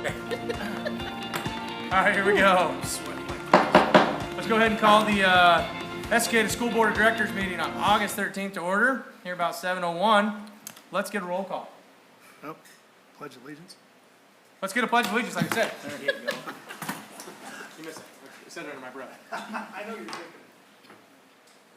Okay. All right, here we go. Let's go ahead and call the Escada School Board of Directors meeting on August 13th to order. Here about 7:01. Let's get a roll call. Oh, pledge allegiance. Let's get a pledge of allegiance, like I said. There you go. You missed it. I said it under my breath. I know you're thinking.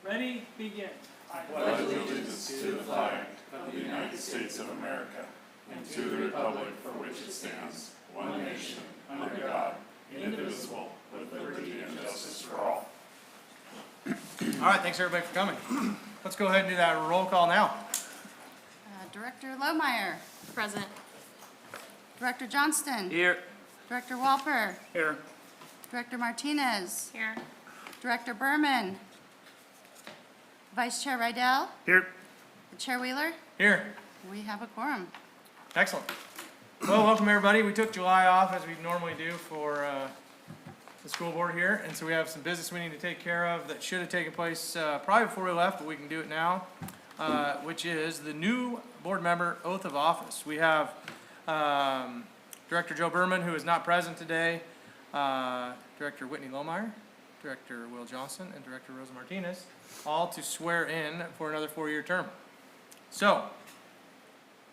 Ready? Begin. I pledge allegiance to the flag of the United States of America and to the republic for which it stands, one nation, under God, indivisible, with liberty and justice for all. All right, thanks everybody for coming. Let's go ahead and do that roll call now. Director Lohmeyer. Present. Director Johnston. Here. Director Walper. Here. Director Martinez. Here. Director Berman. Vice Chair Rydell. Here. Chair Wheeler. Here. We have a quorum. Excellent. Well, welcome everybody. We took July off as we normally do for the school board here, and so we have some business we need to take care of that should have taken place probably before we left, but we can do it now, which is the new board member oath of office. We have Director Joe Berman, who is not present today, Director Whitney Lohmeyer, Director Will Johnson, and Director Rosa Martinez, all to swear in for another 4-year term. So,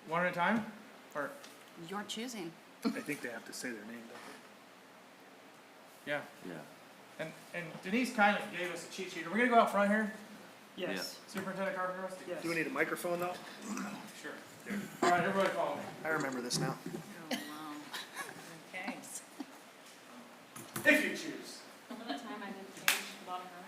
one at a time, or? You're choosing. I think they have to say their name, don't Yeah. Yeah. And Denise kind of gave us a cheat sheet. Are we gonna go out front here? Yes. Superintendent Carpenter? Yes. they? Do we need a microphone though? Sure. All right, everybody follow me. I remember this now. Oh, wow. Okay. If you choose. Remember that time I didn't change the bottom row?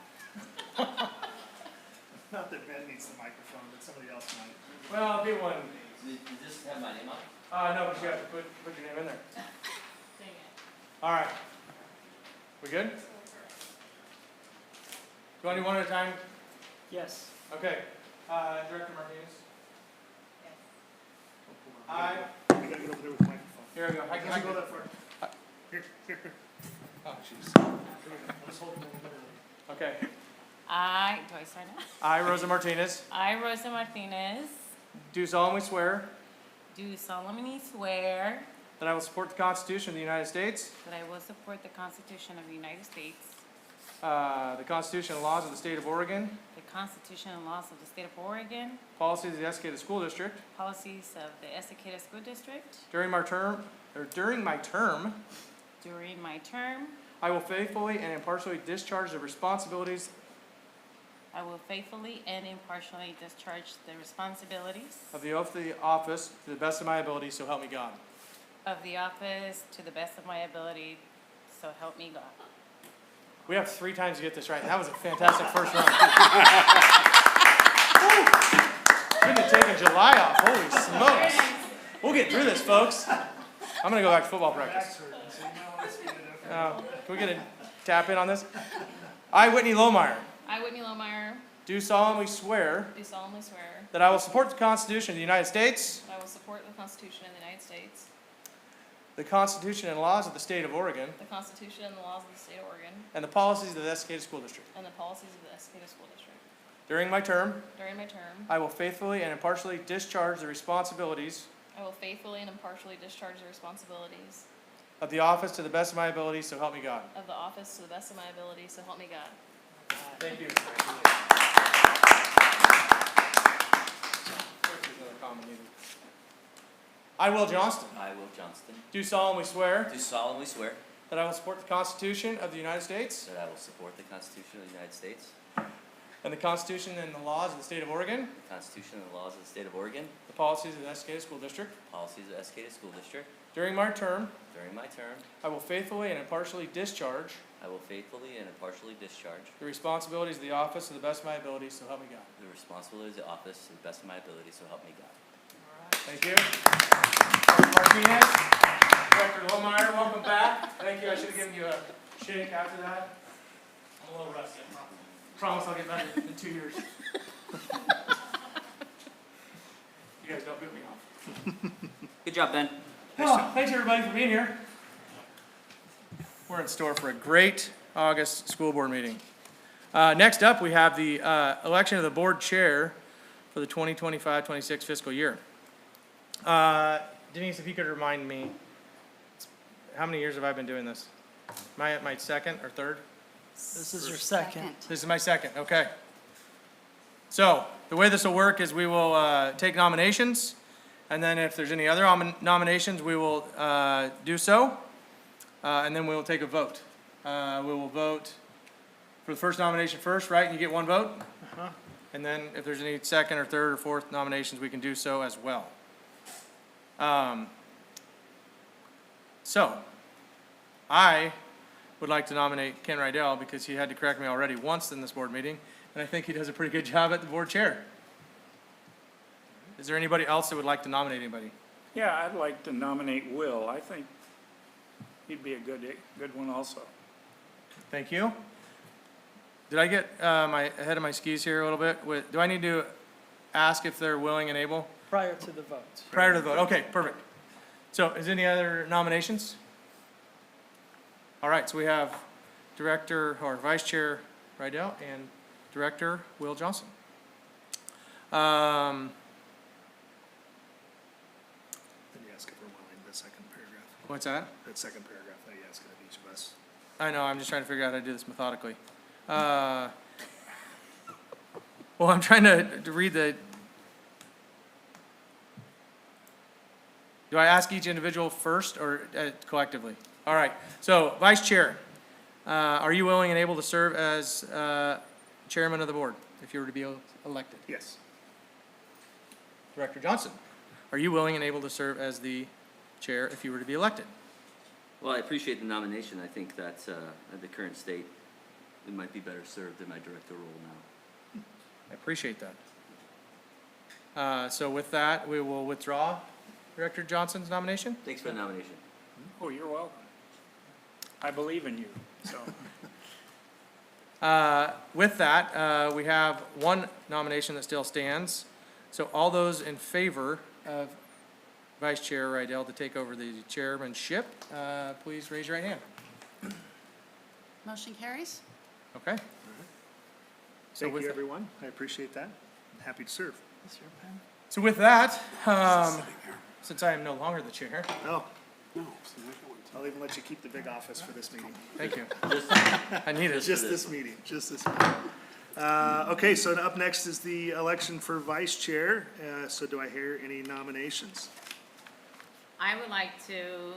Not that Ben needs the microphone, but somebody else might. Well, if you want. Does this have my name on? No, but you have to put your name in there. Dang it. All right. We good? Do you want to do one at a time? Yes. Okay. Director Martinez? Yes. I, We gotta get over there with the microphone. here we go. I Can I go that. that far? Here. Oh, jeez. Here we go. Just hold it in the middle. Okay. Do I start now? I, Rosa Martinez, I, Rosa Martinez, do solemnly swear do solemnly swear that I will support the Constitution of the United States, that I will support the Constitution of the United States, the Constitution and laws of the State of Oregon, the Constitution and laws of the State of Oregon, policies of the Escada School District. policies of the Escada School District. During my term, During my term, I will faithfully and impartially discharge the responsibilities I will faithfully and impartially discharge the responsibilities of the oath of the office to the best of my ability, so help me God. of the office to the best of my ability, so help me God. We have 3 times to get this right. That was a fantastic first round. Couldn't have taken July off. Holy smokes. We'll get through this, folks. I'm going to go back to football practice. Can we get a tap in on this? I, Whitney Lohmeyer, I, Whitney Lohmeyer, do solemnly swear do solemnly swear that I will support the Constitution of the United States, that I will support the Constitution of the United States, the Constitution and laws of the State of Oregon, the Constitution and the laws of the State of Oregon, and the policies of the Escada School District. and the policies of the Escada School District. During my term, During my term, I will faithfully and impartially discharge the responsibilities I will faithfully and impartially discharge the responsibilities of the office to the best of my ability, so help me God. of the office to the best of my ability, so help me God. Thank you. I, Will Johnston, I, Will Johnston, do solemnly swear do solemnly swear that I will support the Constitution of the United States that I will support the Constitution of the United States, and the Constitution and the laws of the State of Oregon, the Constitution and the laws of the State of Oregon, the policies of the Escada School District. policies of the Escada School District. During my term, During my term, I will faithfully and impartially discharge I will faithfully and impartially discharge the responsibilities of the office to the best of my ability, so help me God. the responsibilities of the office to the best of my ability, so help me God. Thank you. Martinez, Director Lohmeyer, welcome back. Thank you. I should have given you a shake after that. I'm a little rusty. Promise I'll get better in 2 years. You guys don't boot me off. Good job, Ben. Well, thanks everybody for being here. We're in store for a great August school board meeting. Next up, we have the election of the board chair for the 2025-26 fiscal year. Denise, if you could remind me, how many years have I been doing this? Am I at my second or third? This is your second. This is my second, okay. So, the way this will work is we will take nominations, and then if there's any other nominations, we will do so, and then we will take a vote. We will vote for the first nomination first, right? You get one vote? And then if there's any second or third or fourth nominations, we can do so as well. So, I would like to nominate Ken Rydell because he had to correct me already once in this board meeting, and I think he does a pretty good job at the board chair. Is there anybody else that would like to nominate anybody? Yeah, I'd like to nominate Will. I think he'd be a good one also. Thank you. Did I get ahead of my skis here a little bit? Do I need to ask if they're willing and able? Prior to the vote. Prior to the vote, okay, perfect. So, is any other nominations? All right, so we have Director or Vice Chair Rydell and Director Will Johnson. Then you ask if we're willing, the second paragraph. What's that? That second paragraph that you ask of each of us. I know, I'm just trying to figure out how to do this methodically. Well, I'm trying to read the. Do I ask each individual first or collectively? All right, so Vice Chair, are you willing and able to serve as Chairman of the Board if you were to be elected? Yes. Director Johnson, are you willing and able to serve as the Chair if you were to be elected? Well, I appreciate the nomination. I think that at the current state, it might be better served in my director role now. I appreciate that. So with that, we will withdraw Director Johnson's nomination. Thanks for the nomination. Oh, you're welcome. I believe in you, so. With that, we have one nomination that still stands. So all those in favor of Vice Chair Rydell to take over the chairmanship, please raise your right hand. Motion carries. Okay. So Thank with you, that- everyone. I appreciate that. I'm happy to serve. So with that, since I am no longer the chair, Oh. No, I'll even let you keep the big office for this meeting. thank you. Just, I need it. Just this meeting, just this meeting. Okay, so up next is the election for vice chair. So do I hear any nominations? I would like to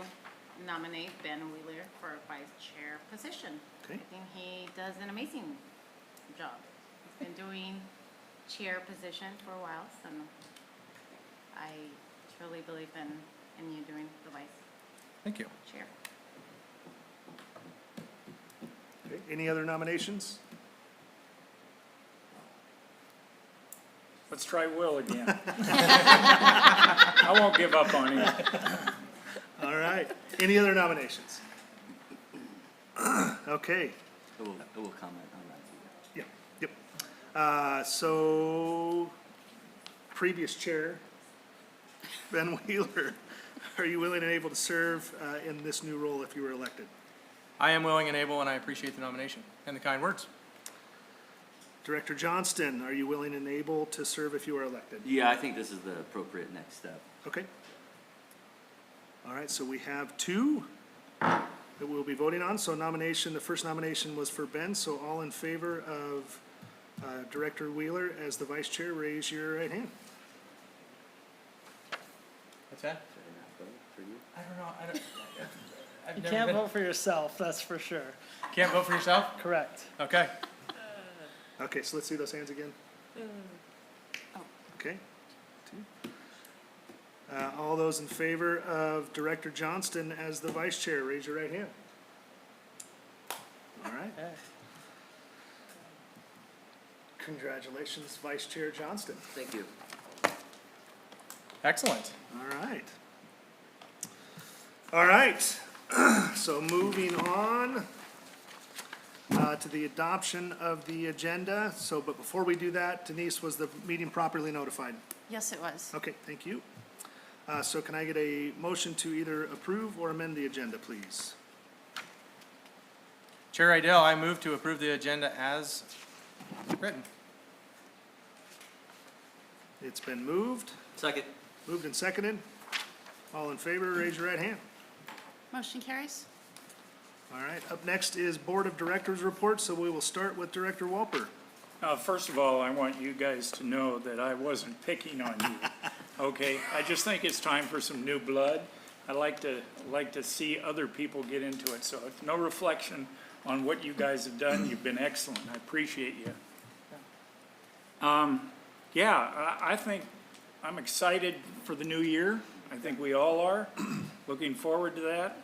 nominate Ben Wheeler for vice chair position. Okay. I think he does an amazing job. He's been doing chair position for a while, so I truly believe in you doing the vice Thank you. chair. Okay, any other nominations? Let's try Will again. I won't give up on him. All right, any other nominations? Okay, I will comment on that. yep, yep. So, previous chair, Ben Wheeler, are you willing and able to serve in this new role if you were elected? I am willing and able, and I appreciate the nomination and the kind words. Director Johnston, are you willing and able to serve if you are elected? Yeah, I think this is the appropriate next step. Okay. All right, so we have two that we'll be voting on. So the first nomination was for Ben, so all in favor of Director Wheeler as the vice chair, raise your right hand. What's that? Should I not vote for you? I don't know. I've You never can't been- vote for yourself, that's for sure. Can't vote for yourself? Correct. Okay. Okay, so let's see those hands again. Okay. Two. All those in favor of Director Johnston as the vice chair, raise your right hand. All right. Okay. Congratulations, Vice Chair Johnston. Thank you. Excellent. All right. All right. So moving on to the adoption of the agenda. So, but before we do that, Denise, was the meeting properly notified? Yes, it was. Okay, thank you. So can I get a motion to either approve or amend the agenda, please? Chair Rydell, I move to approve the agenda as written. It's been moved Second. and seconded. All in favor, raise your right hand. Motion carries. All right, up next is Board of Directors report, so we will start with Director Walper. First of all, I want you guys to know that I wasn't picking on you, okay? I just think it's time for some new blood. I like to see other people get into it, so it's no reflection on what you guys have done. You've been excellent. I appreciate you. I think I'm excited for the new year. I think we all are. Looking forward to that.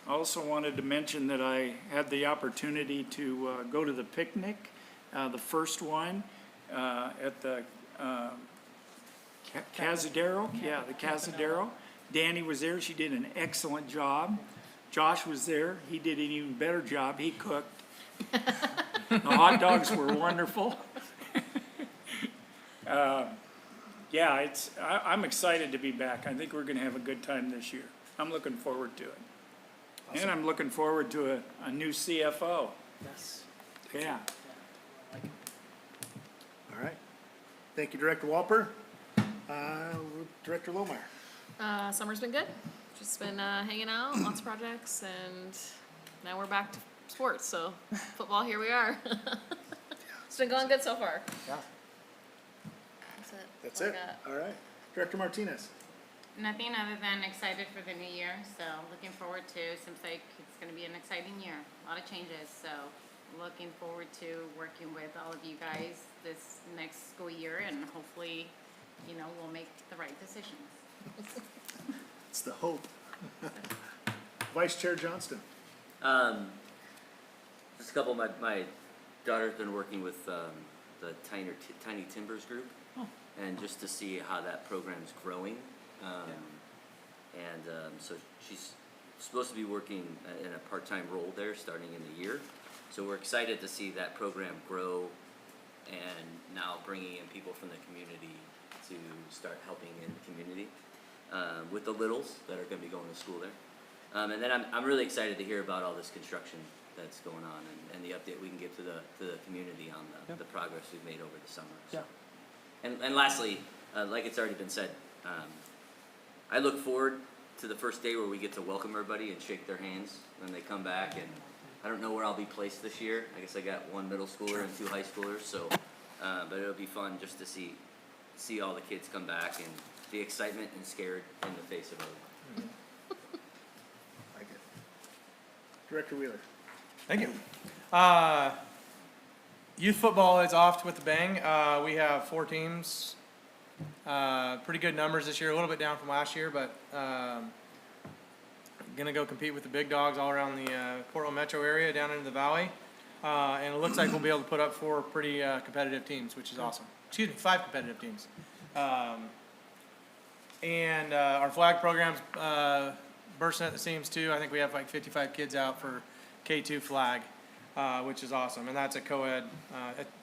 I also wanted to mention that I had the opportunity to go to the picnic, the first one at the Cazadero. Yeah, the Cazadero. Danny was there. She did an excellent job. Josh was there. He did an even better job. He cooked. The hot dogs were wonderful. I'm excited to be back. I think we're going to have a good time this year. I'm looking forward to it. And I'm looking forward to a new CFO. Yes. Yeah. All right. Thank you, Director Walper. Director Lohmeyer. Summer's been good. Just been hanging out, lots of projects, and now we're back to sports. So football, here we are. It's been going good so far. Yeah. That's it. That's all I it. got. All right. Director Martinez. Nothing other than excited for the new year, so looking forward to, seems like it's gonna be an exciting year, a lot of changes, so looking forward to working with all of you guys this next school year, and hopefully, you know, we'll make the right decisions. It's the hope. Vice Chair Johnston. Just a couple, my daughter's been working with, the Tiny Timbers group. And just to see how that program's growing. So she's supposed to be working in a part-time role there starting in the year. So we're excited to see that program grow and now bringing in people from the community to start helping in the community with the littles that are going to be going to school there. And then I'm really excited to hear about all this construction that's going on and the update we can give to the community on the progress we've made over the summer. So. And lastly, like it's already been said, I look forward to the first day where we get to welcome everybody and shake their hands when they come back. And I don't know where I'll be placed this year. I guess I got one middle schooler and 2 high schoolers. So, but it'll be fun just to see all the kids come back and the excitement and scared in the face of everyone. Like it. Director Wheeler. Thank you. Youth football is off with a bang. We have 4 teams. Pretty good numbers this year, a little bit down from last year, but gonna go compete with the big dogs all around the Portland metro area, down into the valley. And it looks like we'll be able to put up 4 pretty competitive teams, which is awesome. Excuse me, 5 competitive teams. And our flag program's bursting at the seams too. I think we have like 55 kids out for K2 flag. Which is awesome, and that's a co-ed,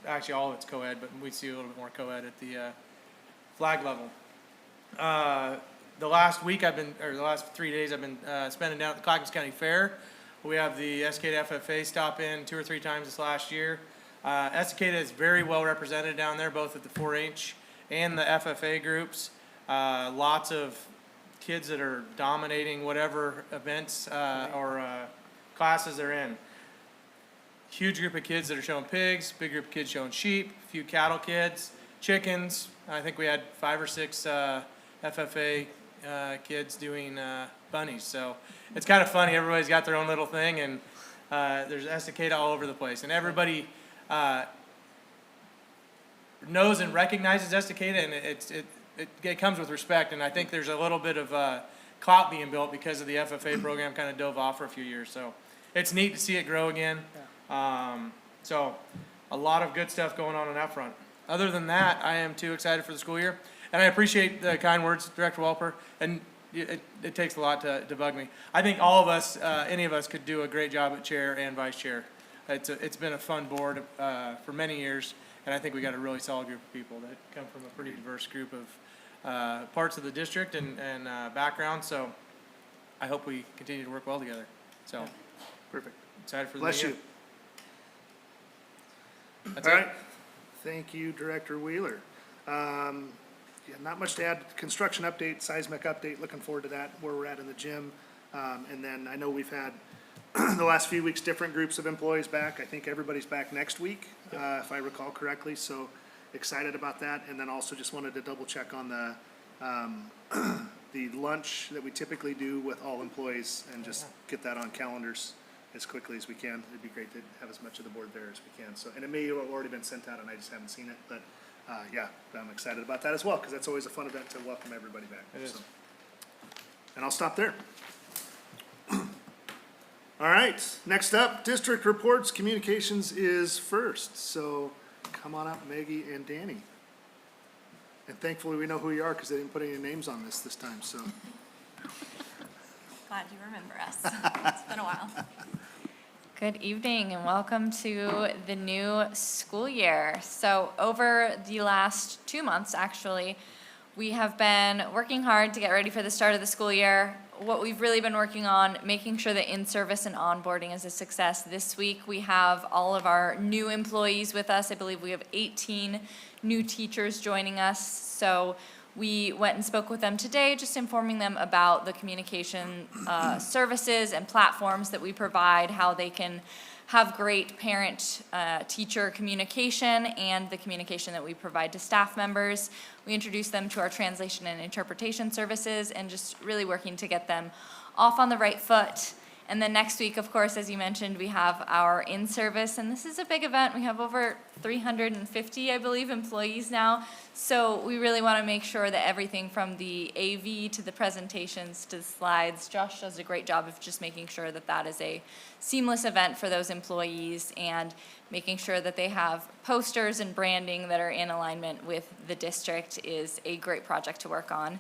actually all of it's co-ed, but we see a little bit more co-ed at the flag level. The last 3 days I've been spending down at the Clackamas County Fair. We have the Estacada FFA stop in 2 or 3 times this last year. Estacada is very well represented down there, both at the 4-H and the FFA groups. Lots of kids that are dominating whatever events or classes they're in. Huge group of kids that are showing pigs, big group of kids showing sheep, a few cattle kids, chickens. I think we had 5 or 6 FFA kids doing bunnies. So it's kind of funny. Everybody's got their own little thing, and there's Estacada all over the place. And everybody knows and recognizes Estacada, and it comes with respect. And I think there's a little bit of clout being built because of the FFA program kind of dove off for a few years. So it's neat to see it grow again. So a lot of good stuff going on that front. Other than that, I am too excited for the school year. And I appreciate the kind words, Director Walper, and it takes a lot to bug me. I think all of us, any of us could do a great job at chair and vice chair. It's been a fun board for many years, and I think we got a really solid group of people that come from a pretty diverse group of parts of the district and backgrounds. So I hope we continue to work well together. So Perfect. excited for the Bless new you. year. That's All it. right. Thank you, Director Wheeler. Not much to add. Construction update, seismic update. Looking forward to that, where we're at in the gym. And then I know we've had the last few weeks, different groups of employees back. I think everybody's back next week, if I recall correctly, so excited about that. And then also just wanted to double check on the lunch that we typically do with all employees and just get that on calendars as quickly as we can. It'd be great to have as much of the board there as we can. So, and it may have already been sent out and I just haven't seen it, but yeah, I'm excited about that as well, because that's always a fun event to welcome everybody back. It is. So. And I'll stop there. All right, next up, district reports, communications is first. So come on up, Maggie and Danny. And thankfully we know who you are because they didn't put any names on this time, so. Glad you remember us. It's been a while. Good evening and welcome to the new school year. So over the last 2 months, actually, we have been working hard to get ready for the start of the school year. What we've really been working on, making sure that in-service and onboarding is a success. This week, we have all of our new employees with us. I believe we have 18 new teachers joining us. So we went and spoke with them today, just informing them about the communication services and platforms that we provide, how they can have great parent-teacher communication and the communication that we provide to staff members. We introduced them to our translation and interpretation services and just really working to get them off on the right foot. And then next week, of course, as you mentioned, we have our in-service, and this is a big event. We have over 350, I believe, employees now. So we really want to make sure that everything from the AV to the presentations to the slides, Josh does a great job of just making sure that that is a seamless event for those employees and making sure that they have posters and branding that are in alignment with the district is a great project to work on.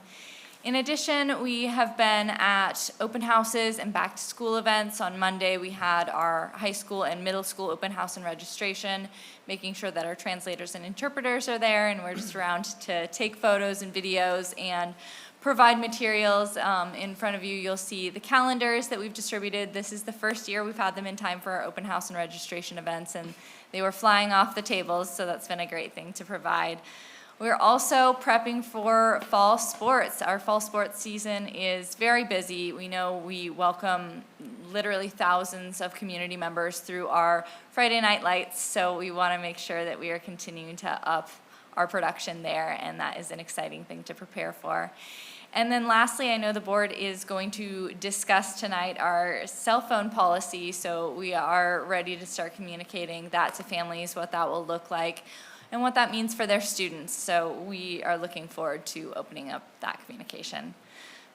In addition, we have been at open houses and back to school events. On Monday, we had our high school and middle school open house and registration, making sure that our translators and interpreters are there, and we're just around to take photos and videos and provide materials. In front of you, you'll see the calendars that we've distributed. This is the first year we've had them in time for our open house and registration events, and they were flying off the tables, so that's been a great thing to provide. We're also prepping for fall sports. Our fall sports season is very busy. We know we welcome literally thousands of community members through our Friday Night Lights, so we want to make sure that we are continuing to up our production there, and that is an exciting thing to prepare for. And then lastly, I know the board is going to discuss tonight our cell phone policy, so we are ready to start communicating that to families, what that will look like, and what that means for their students. So we are looking forward to opening up that communication.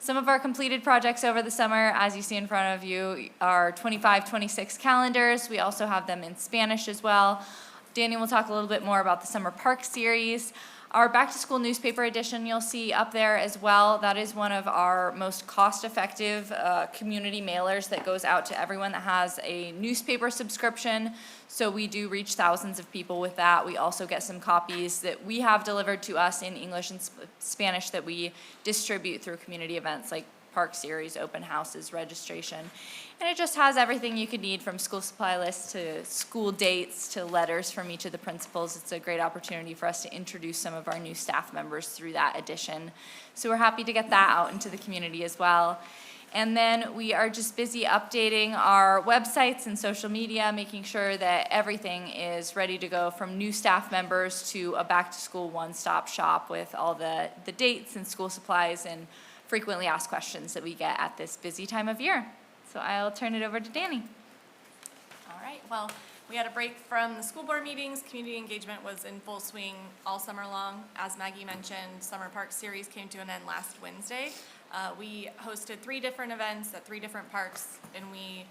Some of our completed projects over the summer, as you see in front of you, are 25-26 calendars. We also have them in Spanish as well. Danny will talk a little bit more about the Summer Park series. Our back-to-school newspaper edition you'll see up there as well. That is one of our most cost-effective community mailers that goes out to everyone that has a newspaper subscription. So we do reach thousands of people with that. We also get some copies that we have delivered to us in English and Spanish that we distribute through community events like park series, open houses, registration. And it just has everything you could need, from school supply lists to school dates to letters from each of the principals. It's a great opportunity for us to introduce some of our new staff members through that edition. So we're happy to get that out into the community as well. And then we are just busy updating our websites and social media, making sure that everything is ready to go, from new staff members to a back-to-school one-stop shop with all the dates and school supplies and frequently asked questions that we get at this busy time of year. So I'll turn it over to Danny. All right, well, we had a break from the school board meetings. Community engagement was in full swing all summer long. As Maggie mentioned, Summer Park series came to an end last Wednesday. We hosted 3 different events at 3 different parks, and we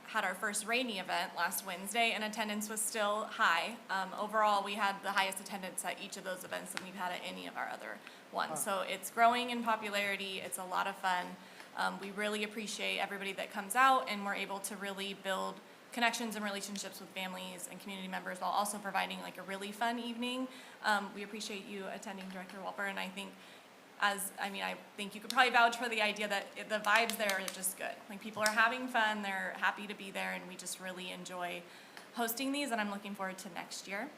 had our first rainy event last Wednesday, and attendance was still high. Overall, we had the highest attendance at each of those events than we've had at any of our other ones. So it's growing in popularity. It's a lot of fun. We really appreciate everybody that comes out, and we're able to really build connections and relationships with families and community members while also providing like a really fun evening. We appreciate you attending, Director Walper, and I think I think you could probably vouch for the idea that the vibes there are just good. Like, people are having fun, they're happy to be there, and we just really enjoy hosting these, and I'm looking forward to next year.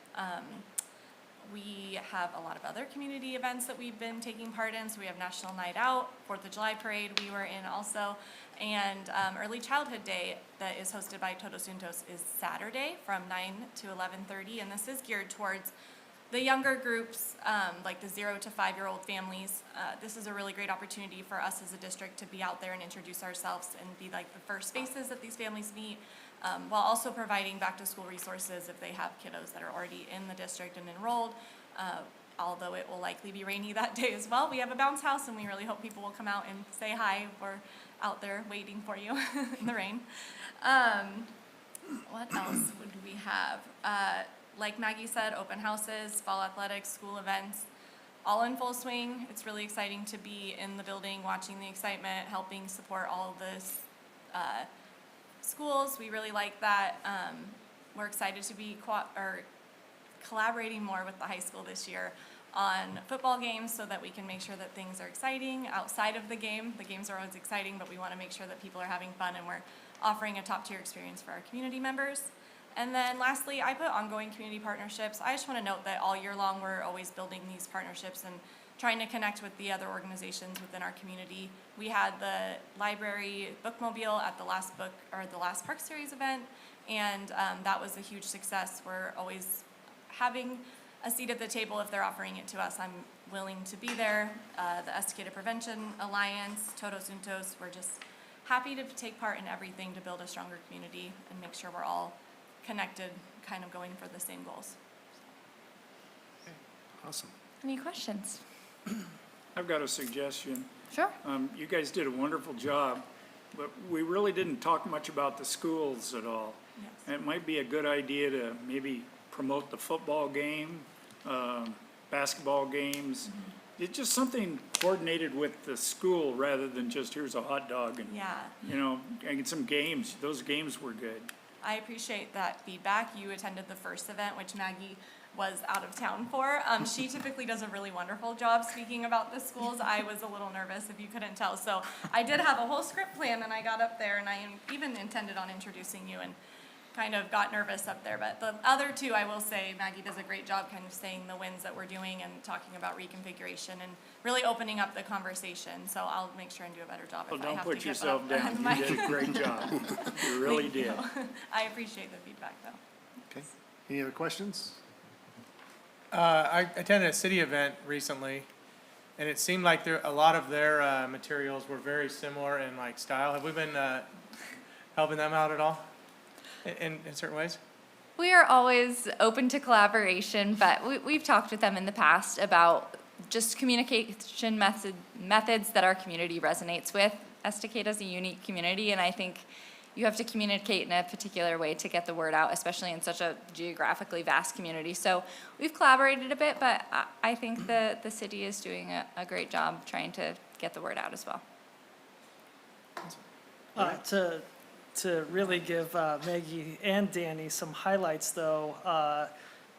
We have a lot of other community events that we've been taking part in. So we have National Night Out, 4th of July Parade we were in also, and Early Childhood Day that is hosted by Todos Juntos is Saturday from 9 to 11:30, and this is geared towards the younger groups, like the 0 to 5-year-old families. This is a really great opportunity for us as a district to be out there and introduce ourselves and be like the first faces that these families meet, while also providing back-to-school resources if they have kiddos that are already in the district and enrolled. Although it will likely be rainy that day as well. We have a bounce house, and we really hope people will come out and say hi. We're out there waiting for you in the rain. What else would we have? Like Maggie said, open houses, fall athletics, school events, all in full swing. It's really exciting to be in the building, watching the excitement, helping support all of this schools. We really like that. We're excited to be collaborating more with the high school this year on football games so that we can make sure that things are exciting outside of the game. The games are always exciting, but we want to make sure that people are having fun and we're offering a top-tier experience for our community members. And then lastly, I put ongoing community partnerships. I just want to note that all year long we're always building these partnerships and trying to connect with the other organizations within our community. We had the library bookmobile at the last Park Series event, and that was a huge success. We're always having a seat at the table if they're offering it to us. I'm willing to be there. The Estacada Prevention Alliance, Todos Juntos, we're just happy to take part in everything to build a stronger community and make sure we're all connected, kind of going for the same goals. Awesome. Any questions? I've got a suggestion. Sure. You guys did a wonderful job, but we really didn't talk much about the schools at all. Yes. And it might be a good idea to maybe promote the football game, basketball games. It's just something coordinated with the school rather than just here's a hot dog and, Yeah. and some games. Those games were good. I appreciate that feedback. You attended the first event, which Maggie was out of town for. She typically does a really wonderful job speaking about the schools. I was a little nervous, if you couldn't tell. So I did have a whole script planned, and I got up there, and I even intended on introducing you and kind of got nervous up there. But the other two, I will say, Maggie does a great job kind of saying the wins that we're doing and talking about reconfiguration and really opening up the conversation. So I'll make sure and do a better job Well, if I don't have put to yourself get up on down. the You mic. did a great job. You really Thank did. you. I appreciate the feedback, though. Okay. Any other questions? I attended a city event recently, and it seemed like a lot of their materials were very similar in like style. Have we been helping them out at all in certain ways? We are always open to collaboration, but we've talked with them in the past about just communication methods that our community resonates with. Estacada is a unique community, and I think you have to communicate in a particular way to get the word out, especially in such a geographically vast community. So we've collaborated a bit, but I think the city is doing a great job trying to get the word out as well. To really give Maggie and Danny some highlights, though,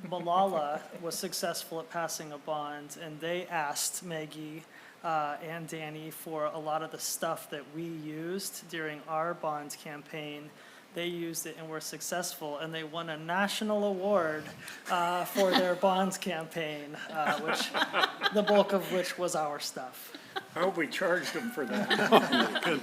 Malala was successful at passing a bond, and they asked Maggie and Danny for a lot of the stuff that we used during our bond campaign. They used it and were successful, and they won a national award for their bonds campaign, which the bulk of which was our stuff. I hope we charged them for that.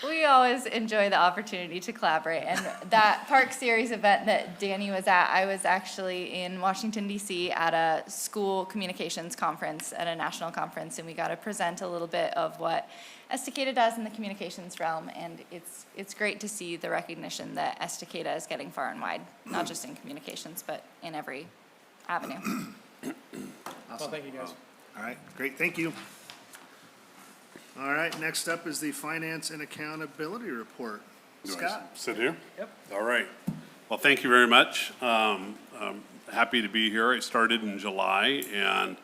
We always enjoy the opportunity to collaborate, and that Park Series event that Danny was at, I was actually in Washington, D.C. at a school communications conference, at a national conference, and we got to present a little bit of what Estacada does in the communications realm, and it's great to see the recognition that Estacada is getting far and wide, not just in communications, but in every avenue. Well, thank you guys. All right, great, thank you. All right, next up is the Finance and Accountability Report. Do I Scott? sit here? Yep. All right. Well, thank you very much. I'm happy to be here. I started in July and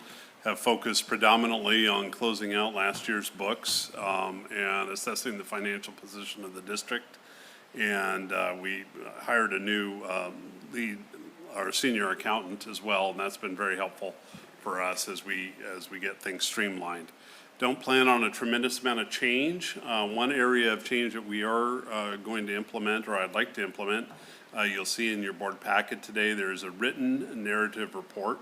have focused predominantly on closing out last year's books and assessing the financial position of the district. And we hired a new lead, our senior accountant as well, and that's been very helpful for us as we get things streamlined. Don't plan on a tremendous amount of change. One area of change that we are going to implement, or I'd like to implement, You'll see in your board packet today, there's a written narrative report.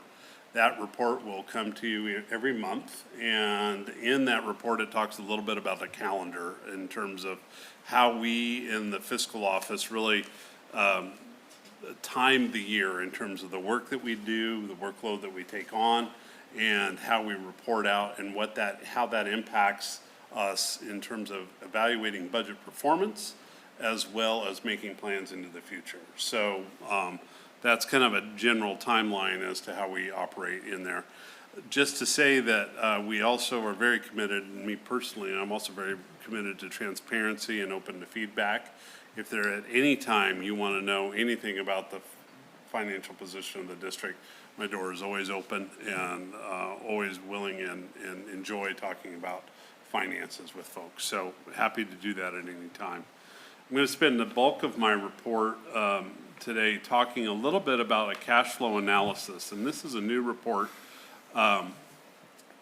That report will come to you every month, and in that report, it talks a little bit about the calendar in terms of how we in the fiscal office really time the year in terms of the work that we do, the workload that we take on, and how we report out and how that impacts us in terms of evaluating budget performance as well as making plans into the future. So that's kind of a general timeline as to how we operate in there. Just to say that we also are very committed, and me personally, and I'm also very committed to transparency and open to feedback. If there at any time you want to know anything about the financial position of the district, my door is always open and always willing and enjoy talking about finances with folks. So happy to do that at any time. I'm going to spend the bulk of my report today talking a little bit about a cash flow analysis. And this is a new report that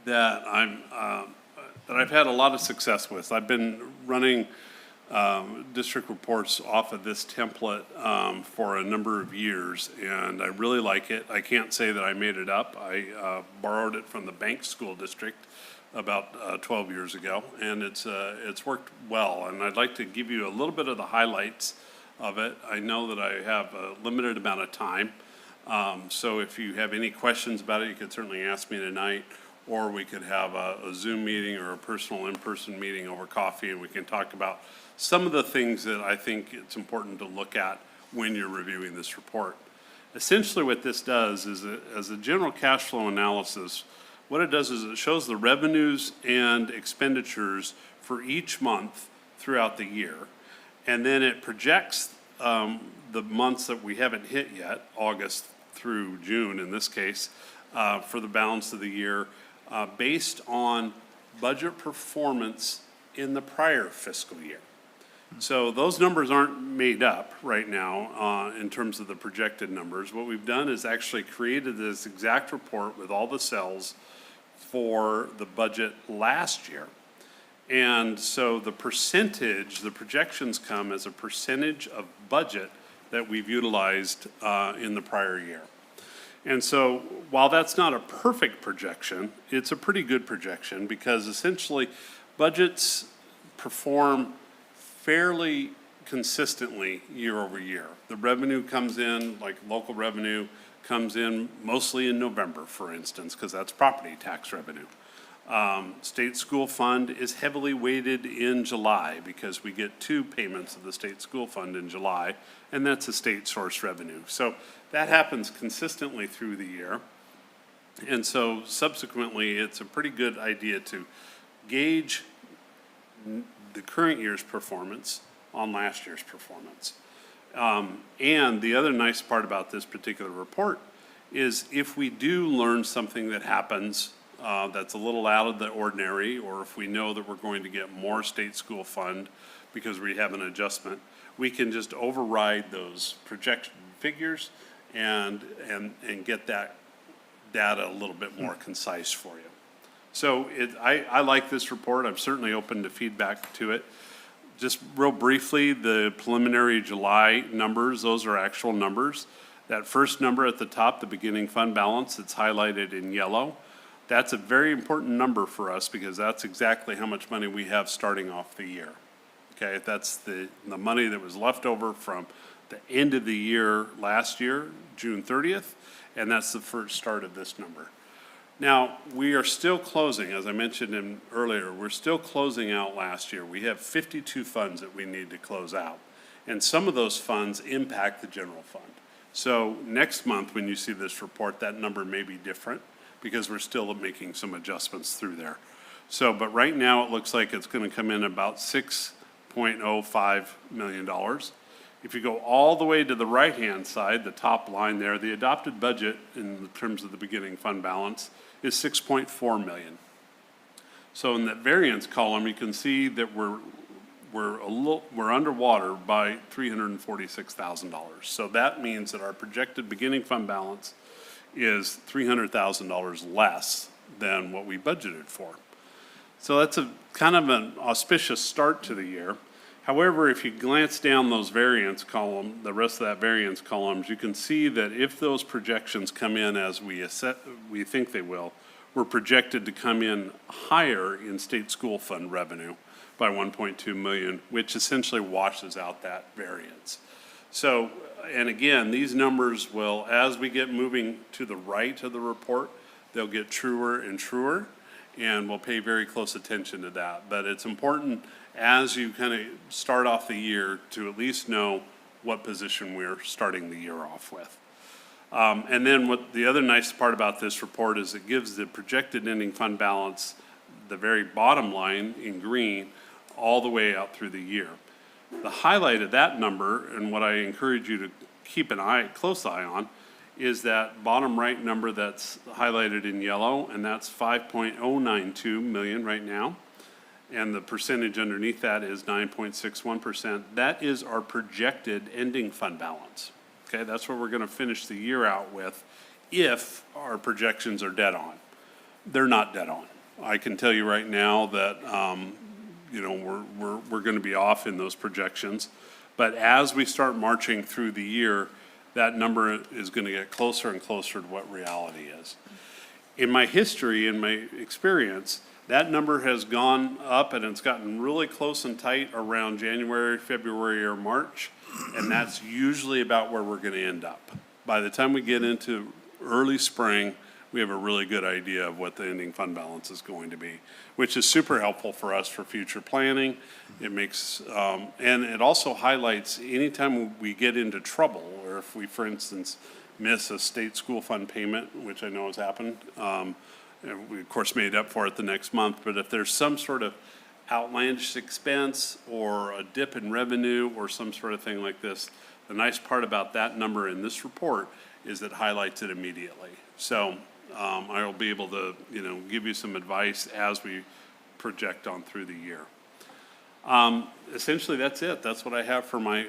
I've had a lot of success with. I've been running district reports off of this template for a number of years, and I really like it. I can't say that I made it up. I borrowed it from the Bank School District about 12 years ago, and it's worked well. And I'd like to give you a little bit of the highlights of it. I know that I have a limited amount of time, so if you have any questions about it, you could certainly ask me tonight, or we could have a Zoom meeting or a personal in-person meeting over coffee, and we can talk about some of the things that I think it's important to look at when you're reviewing this report. Essentially what this does is, as a general cash flow analysis, what it does is it shows the revenues and expenditures for each month throughout the year. And then it projects the months that we haven't hit yet, August through June in this case, for the balance of the year, based on budget performance in the prior fiscal year. So those numbers aren't made up right now in terms of the projected numbers. What we've done is actually created this exact report with all the cells for the budget last year. And so the percentage, the projections come as a percentage of budget that we've utilized in the prior year. And so while that's not a perfect projection, it's a pretty good projection because essentially budgets perform fairly consistently year over year. The revenue comes in, like local revenue comes in mostly in November, for instance, because that's property tax revenue. State school fund is heavily weighted in July because we get 2 payments of the state school fund in July, and that's a state source revenue. So that happens consistently through the year. And so subsequently, it's a pretty good idea to gauge the current year's performance on last year's performance. And the other nice part about this particular report is if we do learn something that happens that's a little out of the ordinary, or if we know that we're going to get more state school fund because we have an adjustment, we can just override those projection figures and get that data a little bit more concise for you. So I like this report. I'm certainly open to feedback to it. Just real briefly, the preliminary July numbers, those are actual numbers. That first number at the top, the beginning fund balance, it's highlighted in yellow. That's a very important number for us because that's exactly how much money we have starting off the year. Okay, that's the money that was left over from the end of the year last year, June 30th, and that's the first start of this number. Now, we are still closing, as I mentioned earlier, we're still closing out last year. We have 52 funds that we need to close out, and some of those funds impact the general fund. So next month, when you see this report, that number may be different because we're still making some adjustments through there. So, but right now, it looks like it's going to come in about $6.05 million. If you go all the way to the right-hand side, the top line there, the adopted budget in terms of the beginning fund balance is $6.4 million. So in that variance column, you can see that we're underwater by $346,000. So that means that our projected beginning fund balance is $300,000 less than what we budgeted for. So that's a kind of an auspicious start to the year. However, if you glance down those variance column, the rest of that variance columns, you can see that if those projections come in as we think they will, we're projected to come in higher in state school fund revenue by 1.2 million, which essentially washes out that variance. So, and again, these numbers will, as we get moving to the right of the report, they'll get truer and truer, and we'll pay very close attention to that. But it's important as you kind of start off the year to at least know what position we're starting the year off with. And then what the other nice part about this report is it gives the projected ending fund balance, the very bottom line in green, all the way out through the year. The highlight of that number, and what I encourage you to keep close eye on, is that bottom right number that's highlighted in yellow, and that's 5.092 million right now. And the percentage underneath that is 9.61%. That is our projected ending fund balance. Okay, that's what we're gonna finish the year out with if our projections are dead on. They're not dead on. I can tell you right now that, you know, we're gonna be off in those projections. But as we start marching through the year, that number is gonna get closer and closer to what reality is. In my history, in my experience, that number has gone up and it's gotten really close and tight around January, February, or March. And that's usually about where we're gonna end up. By the time we get into early spring, we have a really good idea of what the ending fund balance is going to be, which is super helpful for us for future planning. It makes, and it also highlights anytime we get into trouble, or if we, for instance, miss a state school fund payment, which I know has happened, and we of course made up for it the next month, but if there's some sort of outlandish expense or a dip in revenue or some sort of thing like this, the nice part about that number in this report is it highlights it immediately. So I will be able to, you know, give you some advice as we project on through the year. Essentially, that's it. That's what I have for my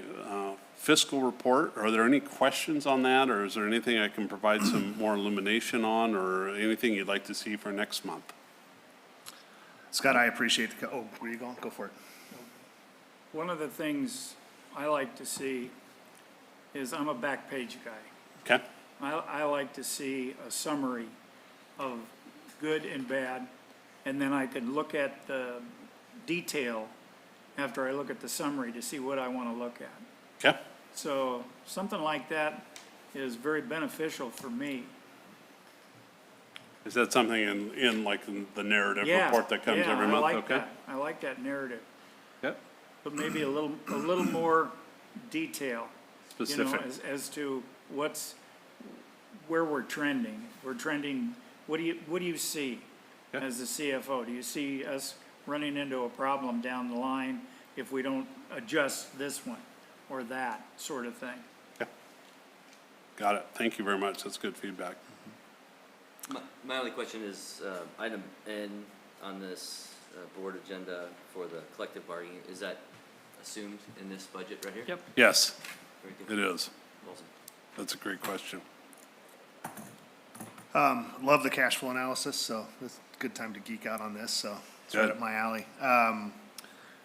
fiscal report. Are there any questions on that, or is there anything I can provide some more illumination on, or anything you'd like to see for next month? Scott, I appreciate oh, where are you going? Go for it. One of the things I like to see is, I'm a back page guy. Okay. I like to see a summary of good and bad, and then I can look at the detail after I look at the summary to see what I want to look at. Okay. So something like that is very beneficial for me. Is that something in like the narrative Yeah, report that comes every month? I like Okay. that. I like that narrative, Yep. but maybe a little more detail. Specific. You know, as to where we're trending. We're trending, what do you see Yeah. as the CFO? Do you see us running into a problem down the line if we don't adjust this one or that sort of thing? Yeah. Got it. Thank you very much. That's good feedback. My only question is, item N on this board agenda for the collective bargaining, is that assumed in this budget right here? Yep. Yes, Very good. it is. Awesome. That's a great question. Love the cash flow analysis, so it's a good time to geek out on this, so it's right Good. up my alley.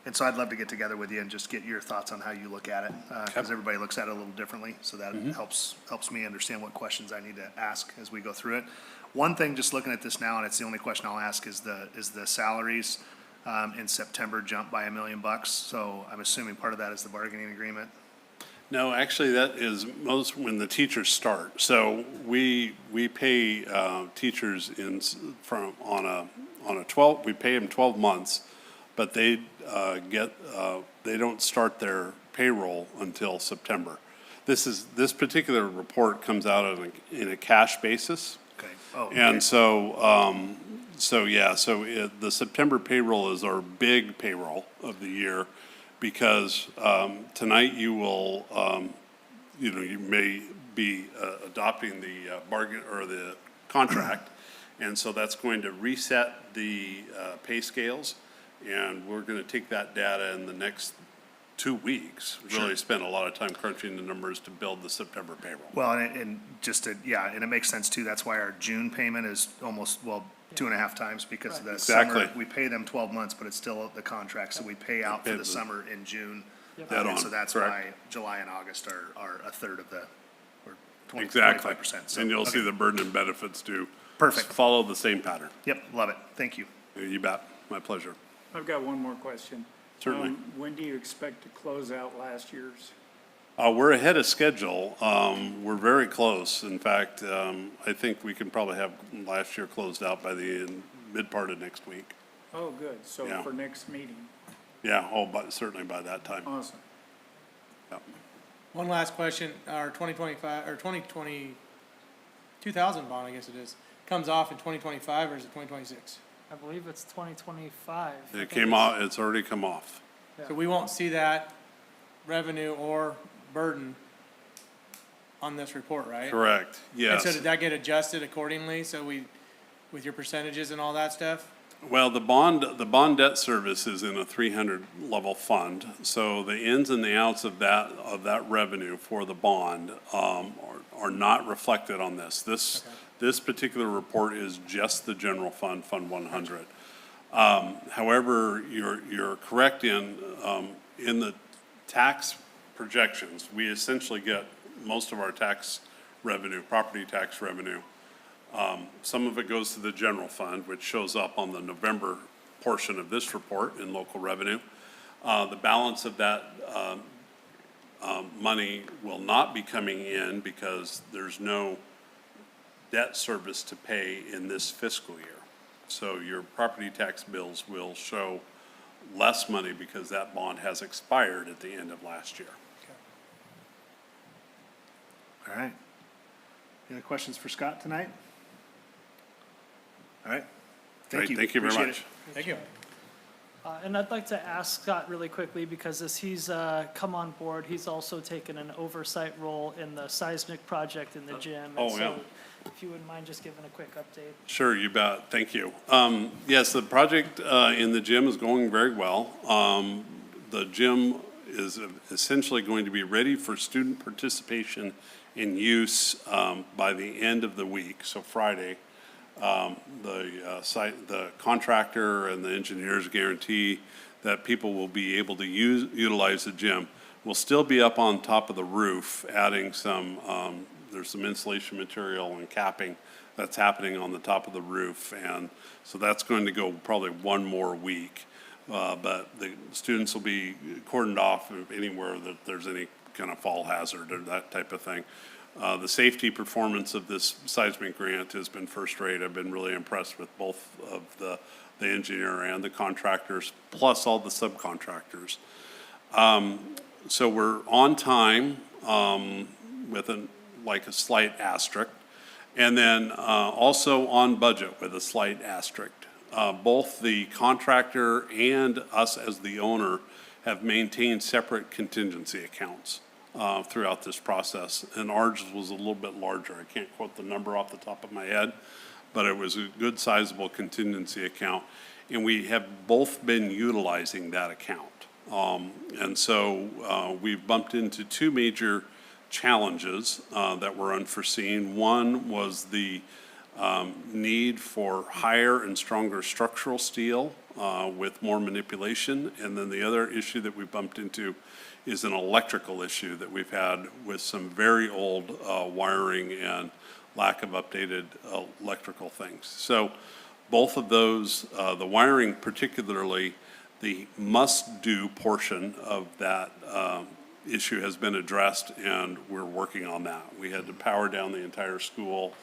And so I'd love to get together with you and just get your thoughts on how you look at it, because everybody looks at it a little differently, so that helps me understand what questions I need to ask as we go through it. One thing, just looking at this now, and it's the only question I'll ask, is the salaries in September jumped by $1 million, so I'm assuming part of that is the bargaining agreement? No, actually, that is most when the teachers start. So we pay teachers we pay them 12 months, but they don't start their payroll until September. This particular report comes out in a cash basis. Okay. Oh, And okay. so the September payroll is our big payroll of the year, because tonight you will, you may be adopting the bargain or the contract, and so that's going to reset the pay scales, and we're going to take that data in the next 2 weeks. Really spent a lot of time crunching the numbers to build the September payroll. Well, and just to, yeah, and it makes sense too. That's why our June payment is almost, well, 2.5 times because of the Exactly. summer. We pay them 12 months, but it's still the contract, so we pay out for the summer in June. Dead And on, so that's correct. why July and August are a third of the, or 20, Exactly. 25%. So, And you'll see okay. the burden and benefits do. Perfect. Follow the same pattern. Yep, love it. Thank you. You bet. My pleasure. I've got one more question. Certainly. When do you expect to close out last year's? We're ahead of schedule. We're very close. In fact, I think we can probably have last year closed out by the mid part of next week. Oh, good. So Yeah. for next meeting. Yeah, but certainly by that time. Awesome. Yep. One last question, our 2025, or 2020, 2000 bond, I guess it is, comes off in 2025 or is it 2026? I believe it's 2025. It came off, it's already come off. So we won't see that revenue or burden on this report, right? Correct, And yes. so did that get adjusted accordingly, with your percentages and all that stuff? Well, the bond debt service is in a 300 level fund, so the ins and the outs of that revenue for the bond, are not reflected on this. This particular report is just the general fund, Fund 100. However, you're correct in the tax projections, we essentially get most of our tax revenue, property tax revenue. Some of it goes to the general fund, which shows up on the November portion of this report in local revenue. The balance of that money will not be coming in because there's no debt service to pay in this fiscal year. So your property tax bills will show less money because that bond has expired at the end of last year. All right. Any questions for Scott tonight? All right. Thank Great, you. thank you very Appreciate much. it. Thank you. And I'd like to ask Scott really quickly, because as he's come on board, he's also taken an oversight role in the seismic project in the gym. And Oh, yeah. so if you wouldn't mind just giving a quick update. Sure, you bet. Thank you. Yes, the project in the gym is going very well. The gym is essentially going to be ready for student participation and use by the end of the week, so Friday. The contractor and the engineers guarantee that people will be able to utilize the gym. We'll still be up on top of the roof, adding some, there's some insulation material and capping that's happening on the top of the roof, and so that's going to go probably one more week. But the students will be cordoned off anywhere that there's any kind of fall hazard or that type of thing. The safety performance of this seismic grant has been first rate. I've been really impressed with both of the engineer and the contractors, plus all the subcontractors. So we're on time with a slight asterisk, and then also on budget with a slight asterisk. Both the contractor and us as the owner have maintained separate contingency accounts throughout this process, and ours was a little bit larger. I can't quote the number off the top of my head, but it was a good sizable contingency account, and we have both been utilizing that account. And so we've bumped into two major challenges that were unforeseen. One was the need for higher and stronger structural steel with more manipulation, and then the other issue that we bumped into is an electrical issue that we've had with some very old wiring and lack of updated electrical things. So both of those, the wiring particularly, the must-do portion of that issue has been addressed, and we're working on that. We had to power down the entire school.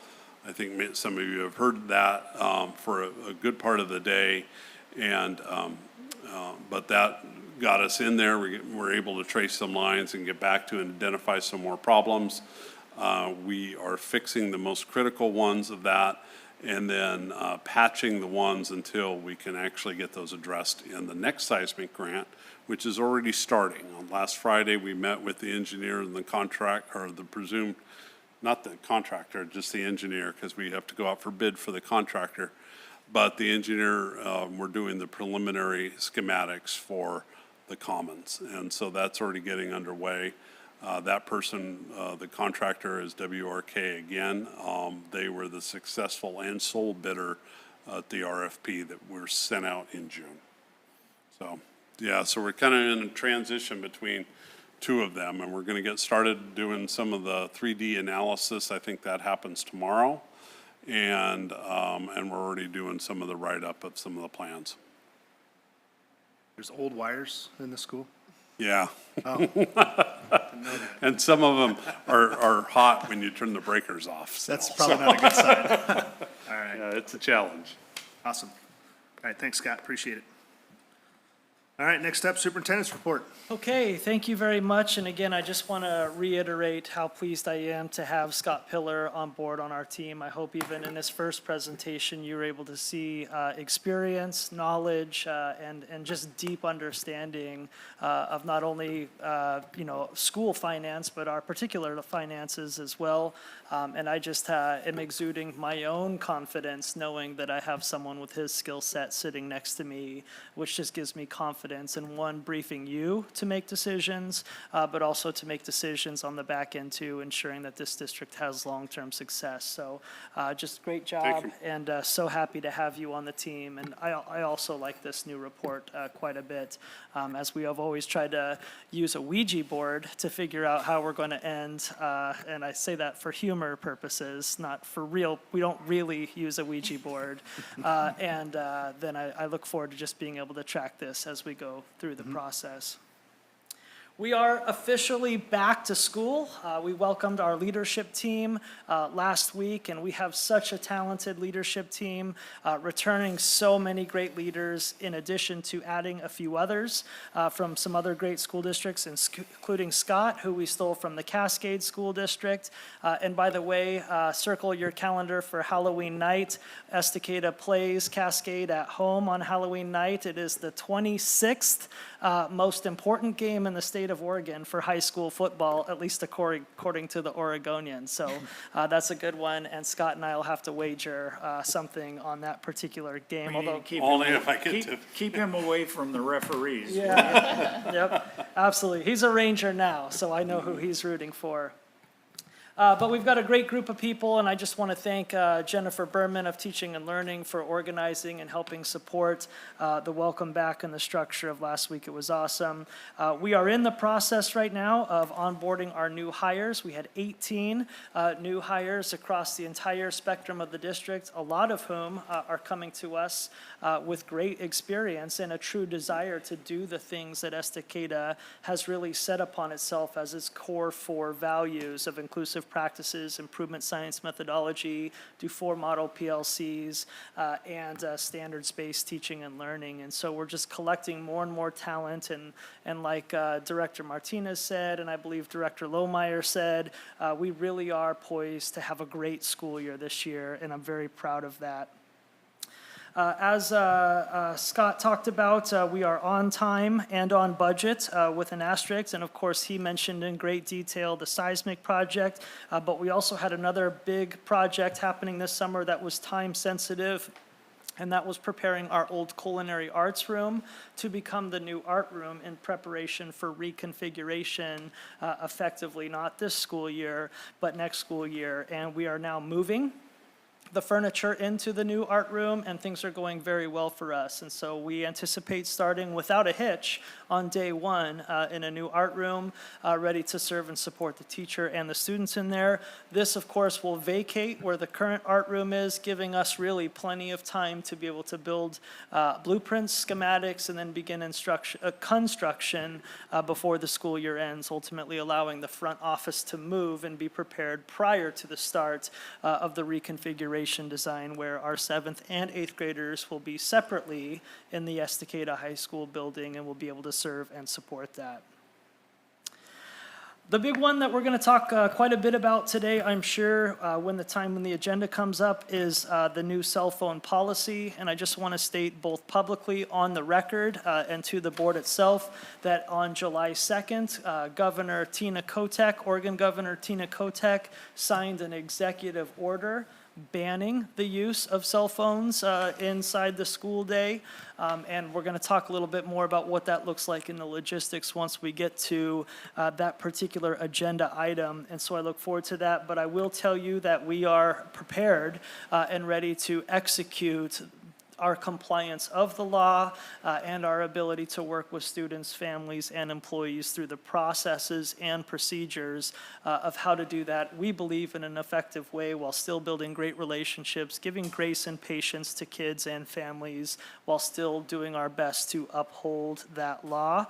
I think some of you have heard that for a good part of the day, and but that got us in there. We're able to trace some lines and get back to and identify some more problems. We are fixing the most critical ones of that, and then patching the ones until we can actually get those addressed in the next seismic grant, which is already starting. On last Friday, we met with the engineer and the contract, or the presumed, not the contractor, just the engineer, because we have to go out for bid for the contractor. But the engineer, we're doing the preliminary schematics for the commons. And so that's already getting underway. That person, the contractor is WRK again. They were the successful and sole bidder at the RFP that were sent out in June. So, yeah, so we're kind of in a transition between two of them, and we're going to get started doing some of the 3D analysis. I think that happens tomorrow. And we're already doing some of the write-up of some of the plans. There's old wires in the school? Yeah. And some of them are hot when you turn the breakers off. So. That's probably not a good sign. All right. Yeah, it's a challenge. Awesome. All right, thanks, Scott, appreciate it. All right, next up, Superintendent's report. Okay, thank you very much. And again, I just want to reiterate how pleased I am to have Scott Pillar on board on our team. I hope even in his first presentation, you were able to see experience, knowledge, and just deep understanding of not only, school finance, but our particular finances as well. And I just am exuding my own confidence knowing that I have someone with his skill set sitting next to me, which just gives me confidence in one, briefing you to make decisions, but also to make decisions on the back end too, ensuring that this district has long-term success. So just great job, and so happy to have you on the team. And I also like this new report quite a bit, as we have always tried to use a Ouija board to figure out how we're going to end, and I say that for humor purposes, not for real. We don't really use a Ouija board, and then I look forward to just being able to track this as we go through the process. We are officially back to school. We welcomed our leadership team last week, and we have such a talented leadership team, returning so many great leaders, in addition to adding a few others from some other great school districts, including Scott, who we stole from the Cascade School District. And by the way, circle your calendar for Halloween night. Estacada plays Cascade at home on Halloween night. It is the 26th most important game in the state of Oregon for high school football, at least according to the Oregonians. So that's a good one, and Scott and I will have to wager something on that particular game. We need Although to Only if I get to. keep him away from the referees. yeah, yep, absolutely. He's a Ranger now, so I know who he's rooting for. But we've got a great group of people, and I just want to thank Jennifer Berman of Teaching and Learning for organizing and helping support the welcome back and the structure of last week. It was awesome. We are in the process right now of onboarding our new hires. We had 18 new hires across the entire spectrum of the district, a lot of whom are coming to us with great experience and a true desire to do the things that Estacada has really set upon itself as its core 4 values of inclusive practices, improvement science methodology, do 4 model PLCs, and standards-based teaching and learning. And so we're just collecting more and more talent, and like Director Martinez said, and I believe Director Lohmeyer said, we really are poised to have a great school year this year, and I'm very proud of that. As Scott talked about, we are on time and on budget with an asterisk, and of course he mentioned in great detail the seismic project, but we also had another big project happening this summer that was time sensitive, and that was preparing our old culinary arts room to become the new art room in preparation for reconfiguration effectively, not this school year, but next school year. And we are now moving the furniture into the new art room, and things are going very well for us. And so we anticipate starting without a hitch on day 1 in a new art room, ready to serve and support the teacher and the students in there. This, of course, will vacate where the current art room is, giving us really plenty of time to be able to build blueprints, schematics, and then begin construction before the school year ends, ultimately allowing the front office to move and be prepared prior to the start of the reconfiguration design, where our 7th and 8th graders will be separately in the Estacada High School building and will be able to serve and support that. The big one that we're going to talk quite a bit about today, I'm sure, when the agenda comes up, is the new cell phone policy. And I just want to state both publicly on the record and to the board itself that on July 2nd, Governor Tina Kotek, Oregon Governor Tina Kotek, signed an executive order banning the use of cell phones inside the school day. And we're going to talk a little bit more about what that looks like in the logistics once we get to that particular agenda item. And so I look forward to that. But I will tell you that we are prepared and ready to execute our compliance of the law and our ability to work with students, families, and employees through the processes and procedures of how to do that, we believe, in an effective way while still building great relationships, giving grace and patience to kids and families while still doing our best to uphold that law.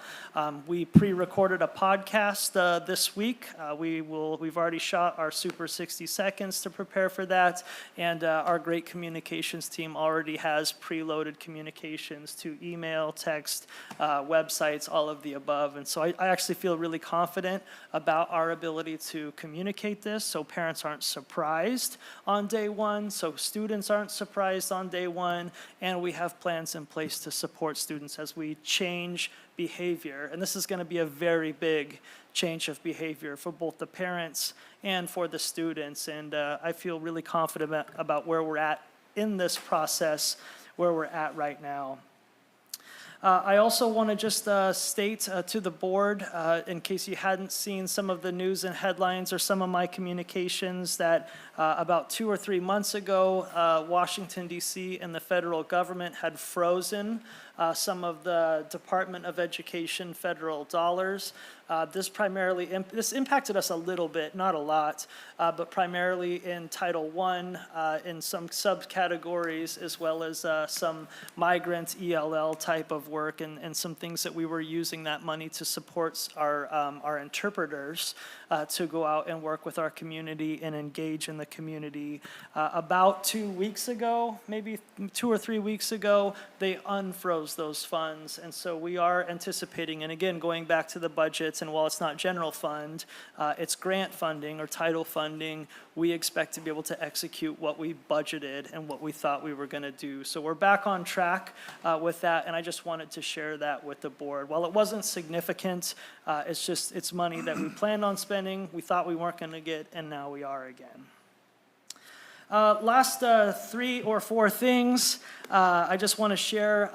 We pre-recorded a podcast this week. We've already shot our Super 60 Seconds to prepare for that, and our great communications team already has preloaded communications to email, text, websites, all of the above. And so I actually feel really confident about our ability to communicate this so parents aren't surprised on day one, so students aren't surprised on day one, and we have plans in place to support students as we change behavior. And this is going to be a very big change of behavior for both the parents and for the students. And I feel really confident about where we're at in this process, where we're at right now. I also want to just state to the board, in case you hadn't seen some of the news and headlines or some of my communications, that about 2 or 3 months ago, Washington, D.C. and the federal government had frozen some of the Department of Education federal dollars. This impacted us a little bit, not a lot, but primarily in Title I, in some subcategories, as well as some migrant ELL type of work, and some things that we were using that money to support our interpreters to go out and work with our community and engage in the community. About 2 weeks ago, maybe 2 or 3 weeks ago, they unfroze those funds, and so we are anticipating, and again, going back to the budgets, and while it's not general fund, it's grant funding or title funding, we expect to be able to execute what we budgeted and what we thought we were going to do. So we're back on track with that, and I just wanted to share that with the board. While it wasn't significant, it's money that we planned on spending, we thought we weren't going to get, and now we are again. Last 3 or 4 things. I just want to share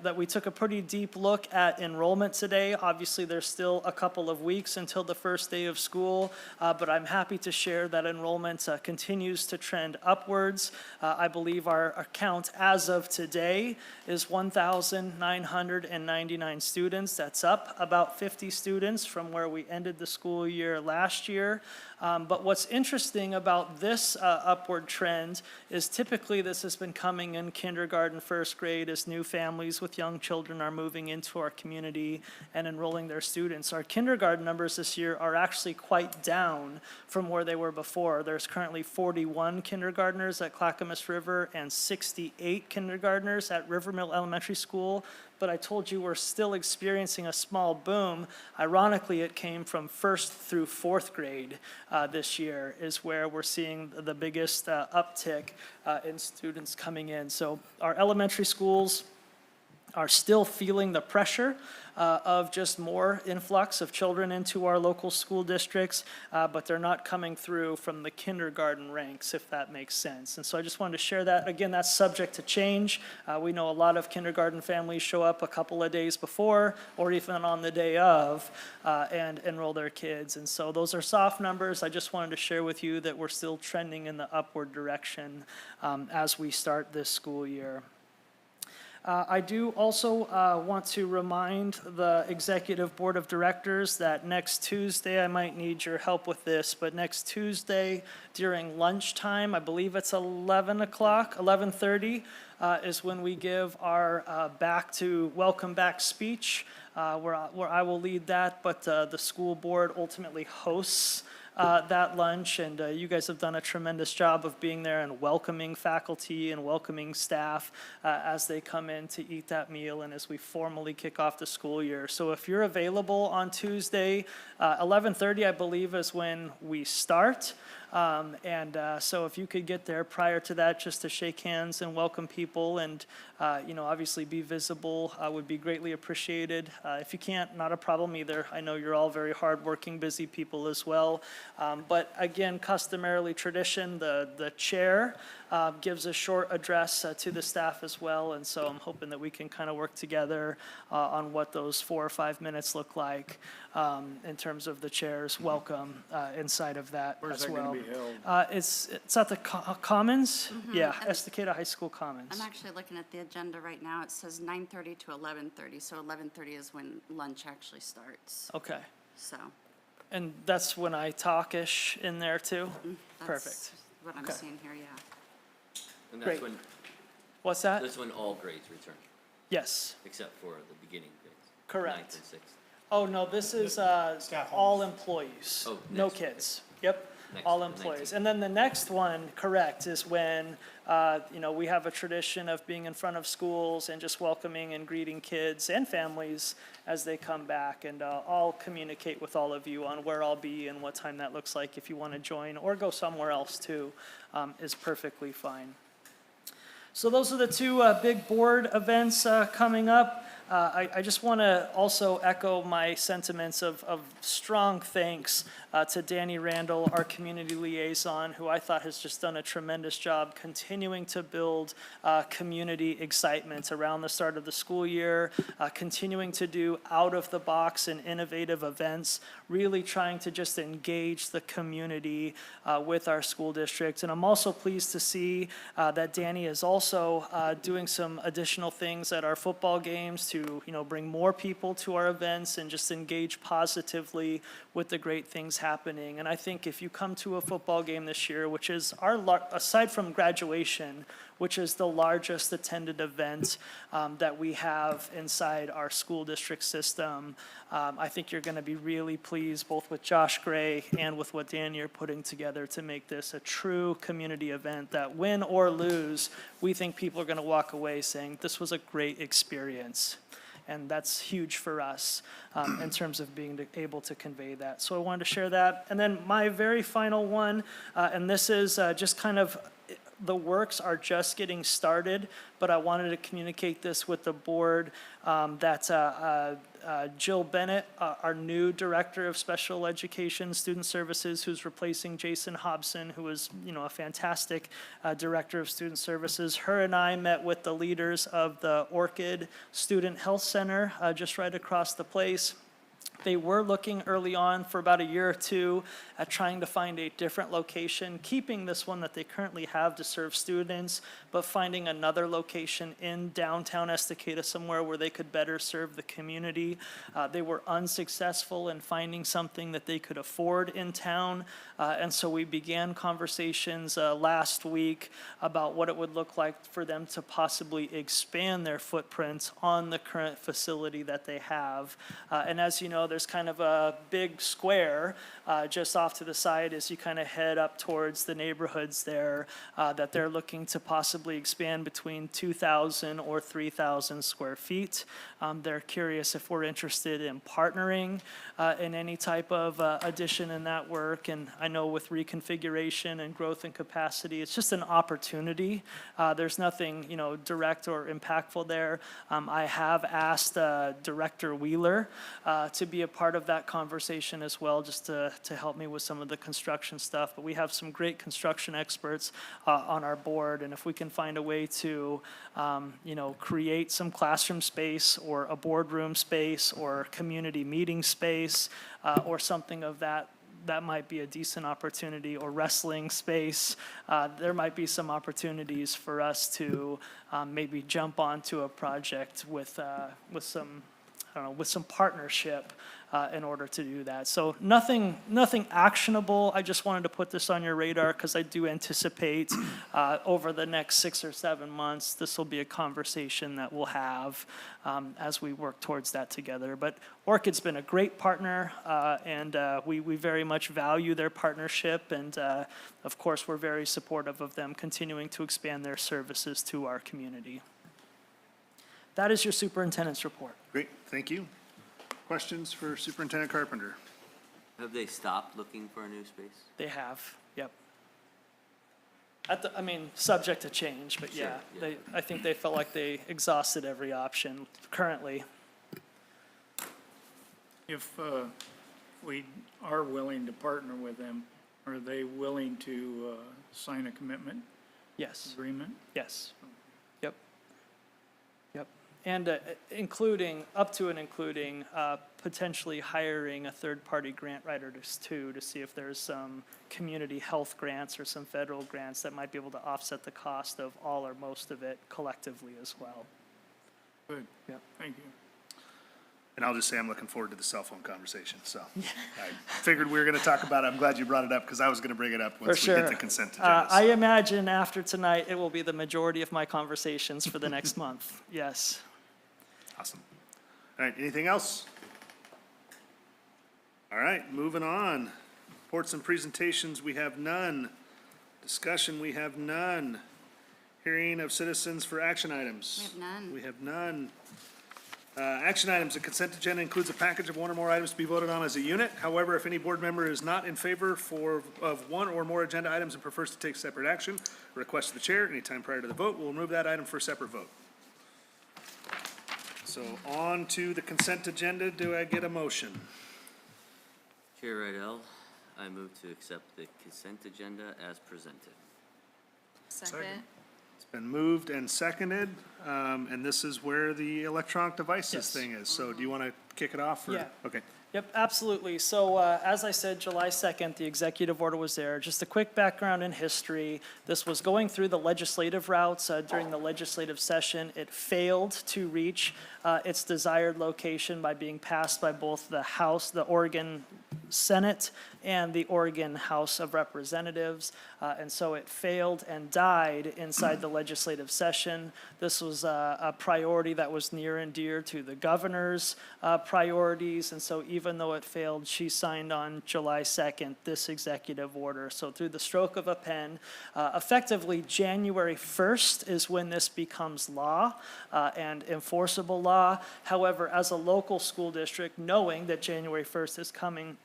that we took a pretty deep look at enrollment today. Obviously, there's still a couple of weeks until the first day of school, but I'm happy to share that enrollment continues to trend upwards. I believe our count as of today is 1,999 students. That's up about 50 students from where we ended the school year last year. But what's interesting about this upward trend is typically this has been coming in kindergarten, first grade, as new families with young children are moving into our community and enrolling their students. Our kindergarten numbers this year are actually quite down from where they were before. There's currently 41 kindergartners at Clackamas River and 68 kindergartners at Rivermill Elementary School. But I told you we're still experiencing a small boom. Ironically, it came from 1st through 4th grade this year is where we're seeing the biggest uptick in students coming in. So our elementary schools are still feeling the pressure of just more influx of children into our local school districts, but they're not coming through from the kindergarten ranks, if that makes sense. And so I just wanted to share that. Again, that's subject to change. We know a lot of kindergarten families show up a couple of days before or even on the day of and enroll their kids. And so those are soft numbers. I just wanted to share with you that we're still trending in the upward direction as we start this school year. I do also want to remind the Executive Board of Directors that next Tuesday, I might need your help with this, but next Tuesday during lunchtime, I believe it's 11 o'clock, 11:30, is when we give our welcome back speech, where I will lead that, but the school board ultimately hosts that lunch, and you guys have done a tremendous job of being there and welcoming faculty and welcoming staff as they come in to eat that meal and as we formally kick off the school year. So if you're available on Tuesday, 11:30 I believe is when we start. So if you could get there prior to that, just to shake hands and welcome people and, obviously be visible, would be greatly appreciated. If you can't, not a problem either. I know you're all very hardworking, busy people as well. But again, customarily tradition, the chair gives a short address to the staff as well. And so I'm hoping that we can kind of work together on what those 4 or 5 minutes look like in terms of the chair's welcome inside of that Where's as that well. gonna be held? It's at the Commons, yeah, And- Estacada High School Commons. I'm actually looking at the agenda right now. It says 9:30 to 11:30, so 11:30 is when lunch actually starts, Okay, so. and that's when I talk-ish in there too? That's Perfect. what I'm Okay. seeing here, yeah. And Great. What's that? that's when all grades return, Yes, except for the beginning grades. correct. Ninth and sixth. Oh, no, this is Staff all employees, Oh, no next. kids. Yep, Next, all the employees. 19th. And then the next one, correct, is when, we have a tradition of being in front of schools and just welcoming and greeting kids and families as they come back. And I'll communicate with all of you on where I'll be and what time that looks like. If you want to join or go somewhere else too, is perfectly fine. So those are the two big board events coming up. I just want to also echo my sentiments of strong thanks to Danny Randall, our community liaison, who I thought has just done a tremendous job continuing to build community excitement around the start of the school year, continuing to do out-of-the-box and innovative events, really trying to just engage the community with our school district. And I'm also pleased to see that Danny is also doing some additional things at our football games to, bring more people to our events and just engage positively with the great things happening. And I think if you come to a football game this year, which is aside from graduation, which is the largest attended event that we have inside our school district system, I think you're going to be really pleased both with Josh Gray and with what Danny are putting together to make this a true community event that, win or lose, we think people are going to walk away saying this was a great experience. And that's huge for us in terms of being able to convey that. So I wanted to share that. And then my very final one, and this is just kind of, the works are just getting started, but I wanted to communicate this with the board that Jill Bennett, our new Director of Special Education Student Services, who's replacing Jason Hobson, who was, a fantastic Director of Student Services. Her and I met with the leaders of the Orchid Student Health Center just right across the place. They were looking early on for about a year or two at trying to find a different location, keeping this one that they currently have to serve students, but finding another location in downtown Estacada somewhere where they could better serve the community. They were unsuccessful in finding something that they could afford in town, and so we began conversations last week about what it would look like for them to possibly expand their footprint on the current facility that they have. And as you know, there's kind of a big square just off to the side as you kind of head up towards the neighborhoods there that they're looking to possibly expand between 2,000 or 3,000 square feet. They're curious if we're interested in partnering in any type of addition in that work. And I know with reconfiguration and growth and capacity, it's just an opportunity. There's nothing, direct or impactful there. I have asked Director Wheeler to be a part of that conversation as well, just to help me with some of the construction stuff. But we have some great construction experts on our board, and if we can find a way to, create some classroom space or a boardroom space or community meeting space or something of that might be a decent opportunity, or wrestling space. There might be some opportunities for us to maybe jump onto a project with some partnership in order to do that. So nothing actionable. I just wanted to put this on your radar because I do anticipate over the next 6 or 7 months, this will be a conversation that we'll have as we work towards that together. But Orchid's been a great partner, and we very much value their partnership. And of course, we're very supportive of them continuing to expand their services to our community. That is your superintendent's report. Great, thank you. Questions for Superintendent Carpenter? Have they stopped looking for a new space? They have, yep. I mean, subject to change, but yeah, Sure, yeah. I think they felt like they exhausted every option currently. If we are willing to partner with them, are they willing to sign a commitment Yes, agreement? yes, yep, yep. And up to and including potentially hiring a third-party grant writer to see if there's some community health grants or some federal grants that might be able to offset the cost of all or most of it collectively as well. Good. Yep. Thank you. And I'll just say I'm looking forward to the cell phone conversation, so. I figured we were gonna talk about it. I'm glad you brought it up, because I was gonna bring it up once we sure. get the consent agenda. I imagine after tonight, it will be the majority of my conversations for the next month, yes. Awesome. All right, anything else? All right, moving on. Reports and presentations, we have none. Discussion, we have none. Hearing of citizens for action items. We have none. We have none. Action items, the consent agenda includes a package of one or more items to be voted on as a unit. However, if any board member is not in favor of one or more agenda items and prefers to take separate action, request the chair anytime prior to the vote, we'll remove that item for a separate vote. So on to the consent agenda, do I get a motion? Chair Rydell, I move to accept the consent agenda as presented. Second. It's been moved and seconded, and this is where the electronic devices Yes. thing is. So do you want to kick it off? Or? Yeah. Okay. Yep, absolutely. So as I said, July 2nd, the executive order was there. Just a quick background in history. This was going through the legislative routes during the legislative session. It failed to reach its desired location by being passed by both the House, the Oregon Senate, and the Oregon House of Representatives. And so it failed and died inside the legislative session. This was a priority that was near and dear to the governor's priorities. And so even though it failed, she signed on July 2nd this executive order. So through the stroke of a pen, effectively January 1st is when this becomes law and enforceable law. However, as a local school district, knowing that January 1st is coming,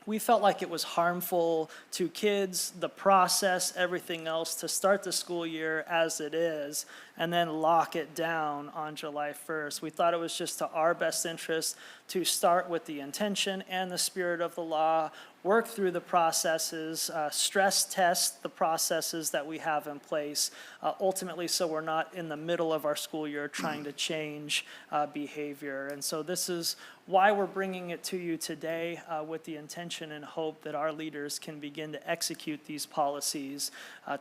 we felt like it was harmful to kids, the process, everything else, to start the school year as it is and then lock it down on July 1st. We thought it was just to our best interest to start with the intention and the spirit of the law, work through the processes, stress test the processes that we have in place, ultimately so we're not in the middle of our school year trying to change behavior. And so this is why we're bringing it to you today with the intention and hope that our leaders can begin to execute these policies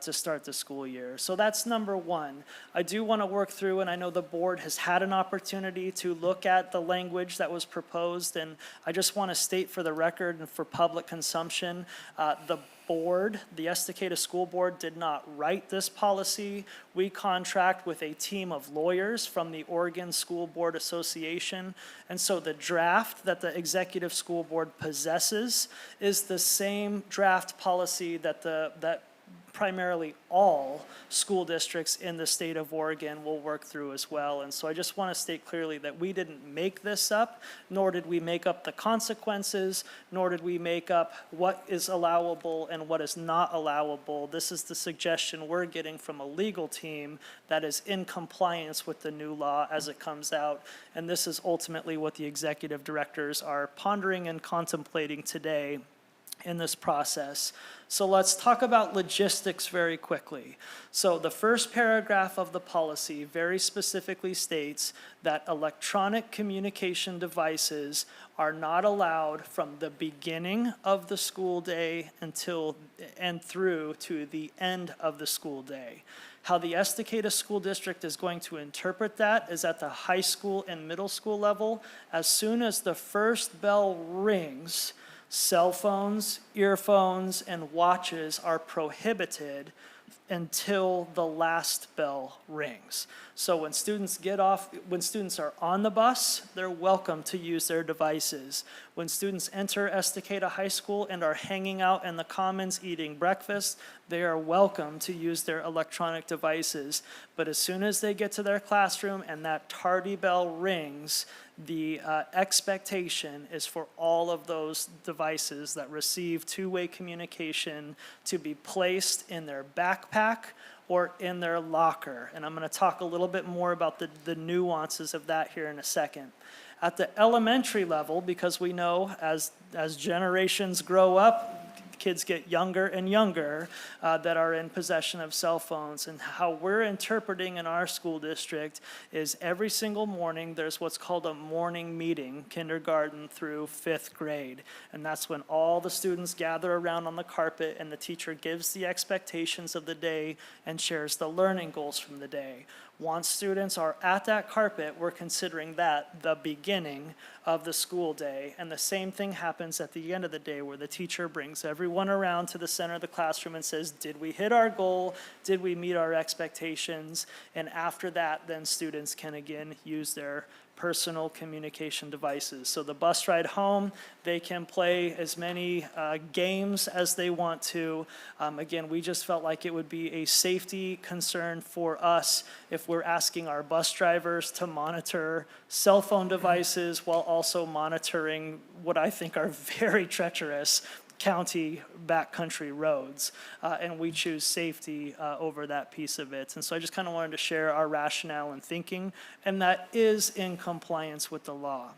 to start the school year. So that's number one. I do want to work through, and I know the board has had an opportunity to look at the language that was proposed, and I just want to state for the record and for public consumption, the board, the Estacada School Board, did not write this policy. We contract with a team of lawyers from the Oregon School Board Association, and so the draft that the Executive School Board possesses is the same draft policy that primarily all school districts in the state of Oregon will work through as well. And so I just want to state clearly that we didn't make this up, nor did we make up the consequences, nor did we make up what is allowable and what is not allowable. This is the suggestion we're getting from a legal team that is in compliance with the new law as it comes out. And this is ultimately what the executive directors are pondering and contemplating today in this process. So let's talk about logistics very quickly. So the first paragraph of the policy very specifically states that electronic communication devices are not allowed from the beginning of the school day until and through to the end of the school day. How the Estacada School District is going to interpret that is at the high school and middle school level. As soon as the first bell rings, cell phones, earphones, and watches are prohibited until the last bell rings. So when students are on the bus, they're welcome to use their devices. When students enter Estacada High School and are hanging out in the commons eating breakfast, they are welcome to use their electronic devices. But as soon as they get to their classroom and that tardy bell rings, the expectation is for all of those devices that receive two-way communication to be placed in their backpack or in their locker. And I'm going to talk a little bit more about the nuances of that here in a second. At the elementary level, because we know as generations grow up, kids get younger and younger that are in possession of cell phones. And how we're interpreting in our school district is every single morning there's what's called a morning meeting, kindergarten through 5th grade. And that's when all the students gather around on the carpet and the teacher gives the expectations of the day and shares the learning goals from the day. Once students are at that carpet, we're considering that the beginning of the school day. And the same thing happens at the end of the day where the teacher brings everyone around to the center of the classroom and says, did we hit our goal? Did we meet our expectations? And after that, then students can again use their personal communication devices. So the bus ride home, they can play as many games as they want to. Again, we just felt like it would be a safety concern for us if we're asking our bus drivers to monitor cell phone devices while also monitoring what I think are very treacherous county backcountry roads, and we choose safety over that piece of it. And so I just kind of wanted to share our rationale and thinking, and that is in compliance with the law.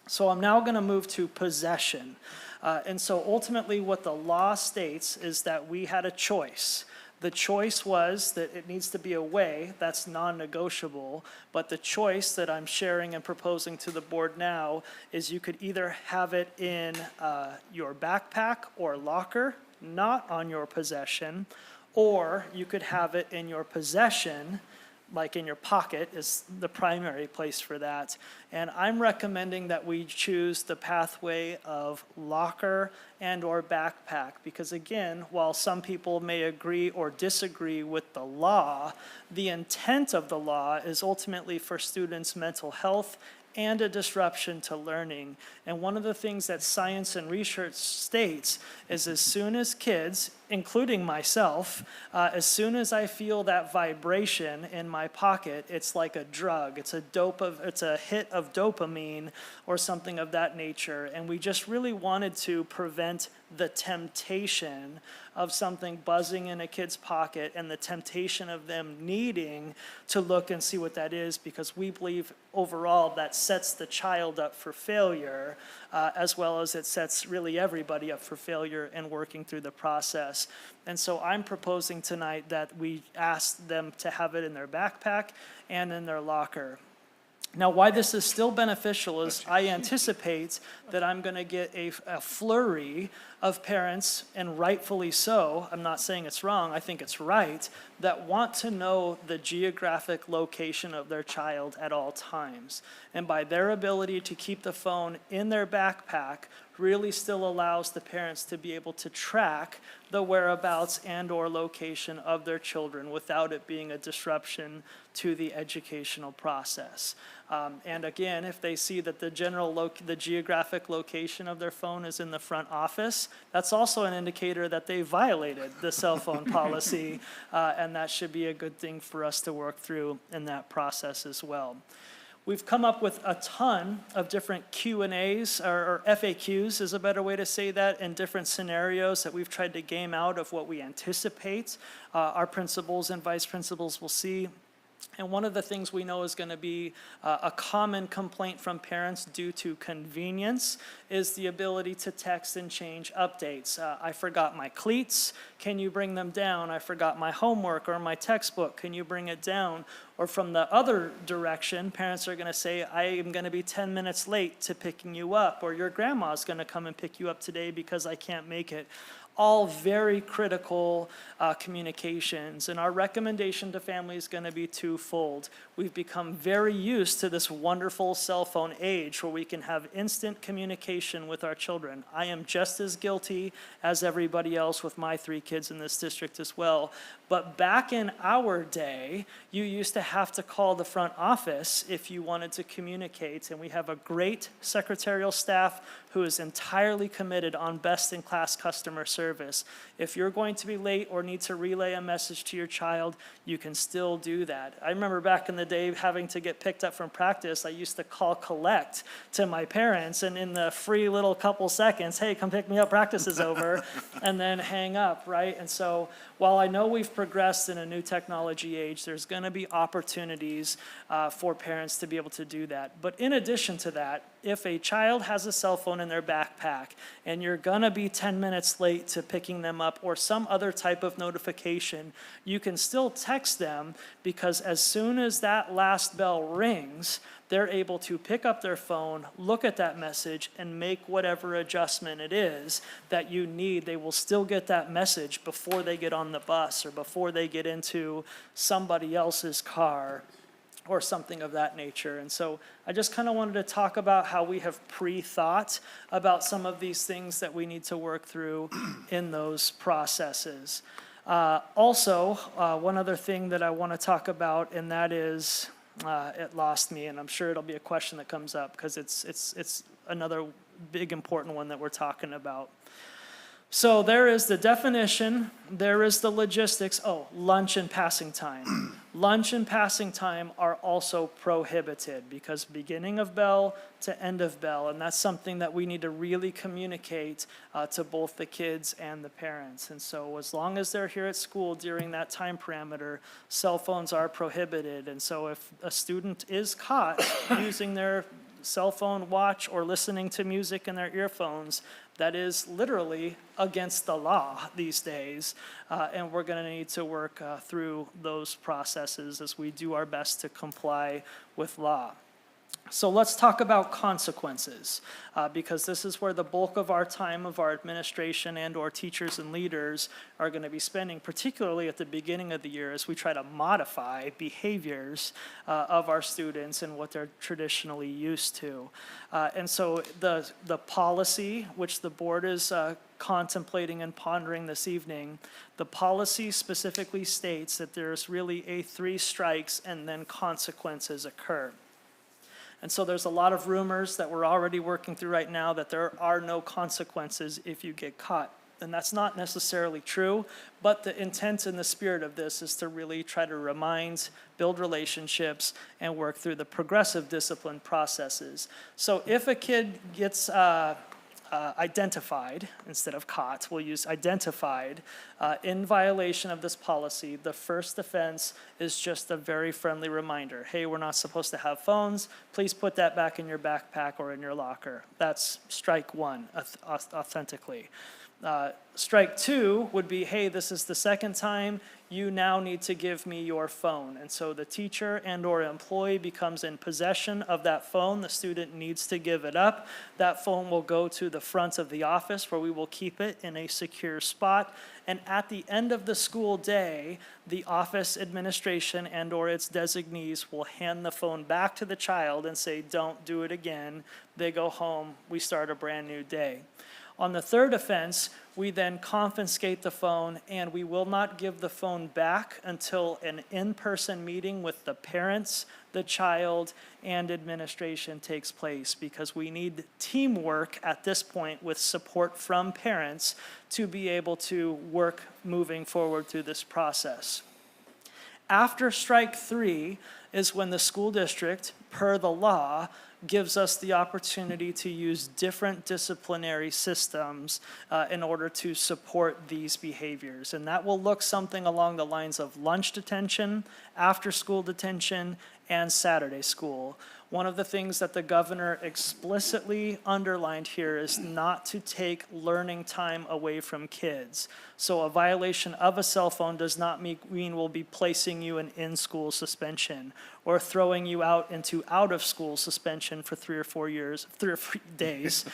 So I'm now going to move to possession. And so ultimately what the law states is that we had a choice. The choice was that it needs to be away, that's non-negotiable, but the choice that I'm sharing and proposing to the board now is you could either have it in your backpack or locker, not on your possession, or you could have it in your possession, like in your pocket is the primary place for that. And I'm recommending that we choose the pathway of locker and or backpack, because again, while some people may agree or disagree with the law, the intent of the law is ultimately for students' mental health and a disruption to learning. And one of the things that science and research states is as soon as kids, including myself, as soon as I feel that vibration in my pocket, it's like a drug. It's a hit of dopamine or something of that nature. And we just really wanted to prevent the temptation of something buzzing in a kid's pocket and the temptation of them needing to look and see what that is, because we believe overall that sets the child up for failure, as well as it sets really everybody up for failure in working through the process. And so I'm proposing tonight that we ask them to have it in their backpack and in their locker. Now, why this is still beneficial is I anticipate that I'm going to get a flurry of parents, and rightfully so, I'm not saying it's wrong, I think it's right, that want to know the geographic location of their child at all times. And by their ability to keep the phone in their backpack really still allows the parents to be able to track the whereabouts and or location of their children without it being a disruption to the educational process. And again, if they see that the geographic location of their phone is in the front office, that's also an indicator that they violated the cell phone policy, and that should be a good thing for us to work through in that process as well. We've come up with a ton of different Q&As, or FAQs is a better way to say that, in different scenarios that we've tried to game out of what we anticipate our principals and vice principals will see. And one of the things we know is going to be a common complaint from parents due to convenience is the ability to text and change updates. I forgot my cleats, can you bring them down? I forgot my homework or my textbook, can you bring it down? Or from the other direction, parents are going to say, I am going to be 10 minutes late to picking you up, or your grandma's going to come and pick you up today because I can't make it. all very critical communications. And our recommendation to families is going to be twofold. We've become very used to this wonderful cell phone age where we can have instant communication with our children. I am just as guilty as everybody else with my 3 kids in this district as well. But back in our day, you used to have to call the front office if you wanted to communicate. And we have a great secretarial staff who is entirely committed on best-in-class customer service. If you're going to be late or need to relay a message to your child, you can still do that. I remember back in the day having to get picked up from practice. I used to call collect to my parents, and in the free little couple seconds, hey, come pick me up, practice is over, and then hang up, right? And so while I know we've progressed in a new technology age, there's going to be opportunities for parents to be able to do that. But in addition to that, if a child has a cell phone in their backpack and you're gonna be 10 minutes late to picking them up or some other type of notification, you can still text them, because as soon as that last bell rings, they're able to pick up their phone, look at that message, and make whatever adjustment it is that you need. They will still get that message before they get on the bus or before they get into somebody else's car or something of that nature. And so I just kind of wanted to talk about how we have pre-thought about some of these things that we need to work through in those processes. Also, one other thing that I want to talk about, and that is, it lost me, and I'm sure it'll be a question that comes up because it's another big important one that we're talking about. So there is the definition, there is the logistics. Oh, lunch and passing time. Lunch and passing time are also prohibited because beginning of bell to end of bell, and that's something that we need to really communicate to both the kids and the parents. And so as long as they're here at school during that time parameter, cell phones are prohibited. And so if a student is caught using their cell phone, watch, or listening to music in their earphones, that is literally against the law these days, and we're going to need to work through those processes as we do our best to comply with law. So let's talk about consequences, because this is where the bulk of our time of our administration and or teachers and leaders are going to be spending, particularly at the beginning of the year as we try to modify behaviors of our students and what they're traditionally used to. And so the policy, which the board is contemplating and pondering this evening, the policy specifically states that there's really a 3 strikes and then consequences occur. And so there's a lot of rumors that we're already working through right now that there are no consequences if you get caught. And that's not necessarily true, but the intent and the spirit of this is to really try to remind, build relationships, and work through the progressive discipline processes. So if a kid gets identified instead of caught, we'll use identified, in violation of this policy, the first offense is just a very friendly reminder. Hey, we're not supposed to have phones. Please put that back in your backpack or in your locker. That's strike 1, authentically. Strike 2 would be, hey, this is the second time, you now need to give me your phone. And so the teacher and or employee becomes in possession of that phone. The student needs to give it up. That phone will go to the front of the office where we will keep it in a secure spot. And at the end of the school day, the office administration and or its designees will hand the phone back to the child and say, don't do it again. They go home, we start a brand new day. On the third offense, we then confiscate the phone, and we will not give the phone back until an in-person meeting with the parents, the child, and administration takes place, because we need teamwork at this point with support from parents to be able to work moving forward through this process. After strike 3 is when the school district, per the law, gives us the opportunity to use different disciplinary systems in order to support these behaviors. And that will look something along the lines of lunch detention, after-school detention, and Saturday school. One of the things that the governor explicitly underlined here is not to take learning time away from kids. So a violation of a cell phone does not mean we'll be placing you in-school suspension or throwing you out into out-of-school suspension for 3 or 4 days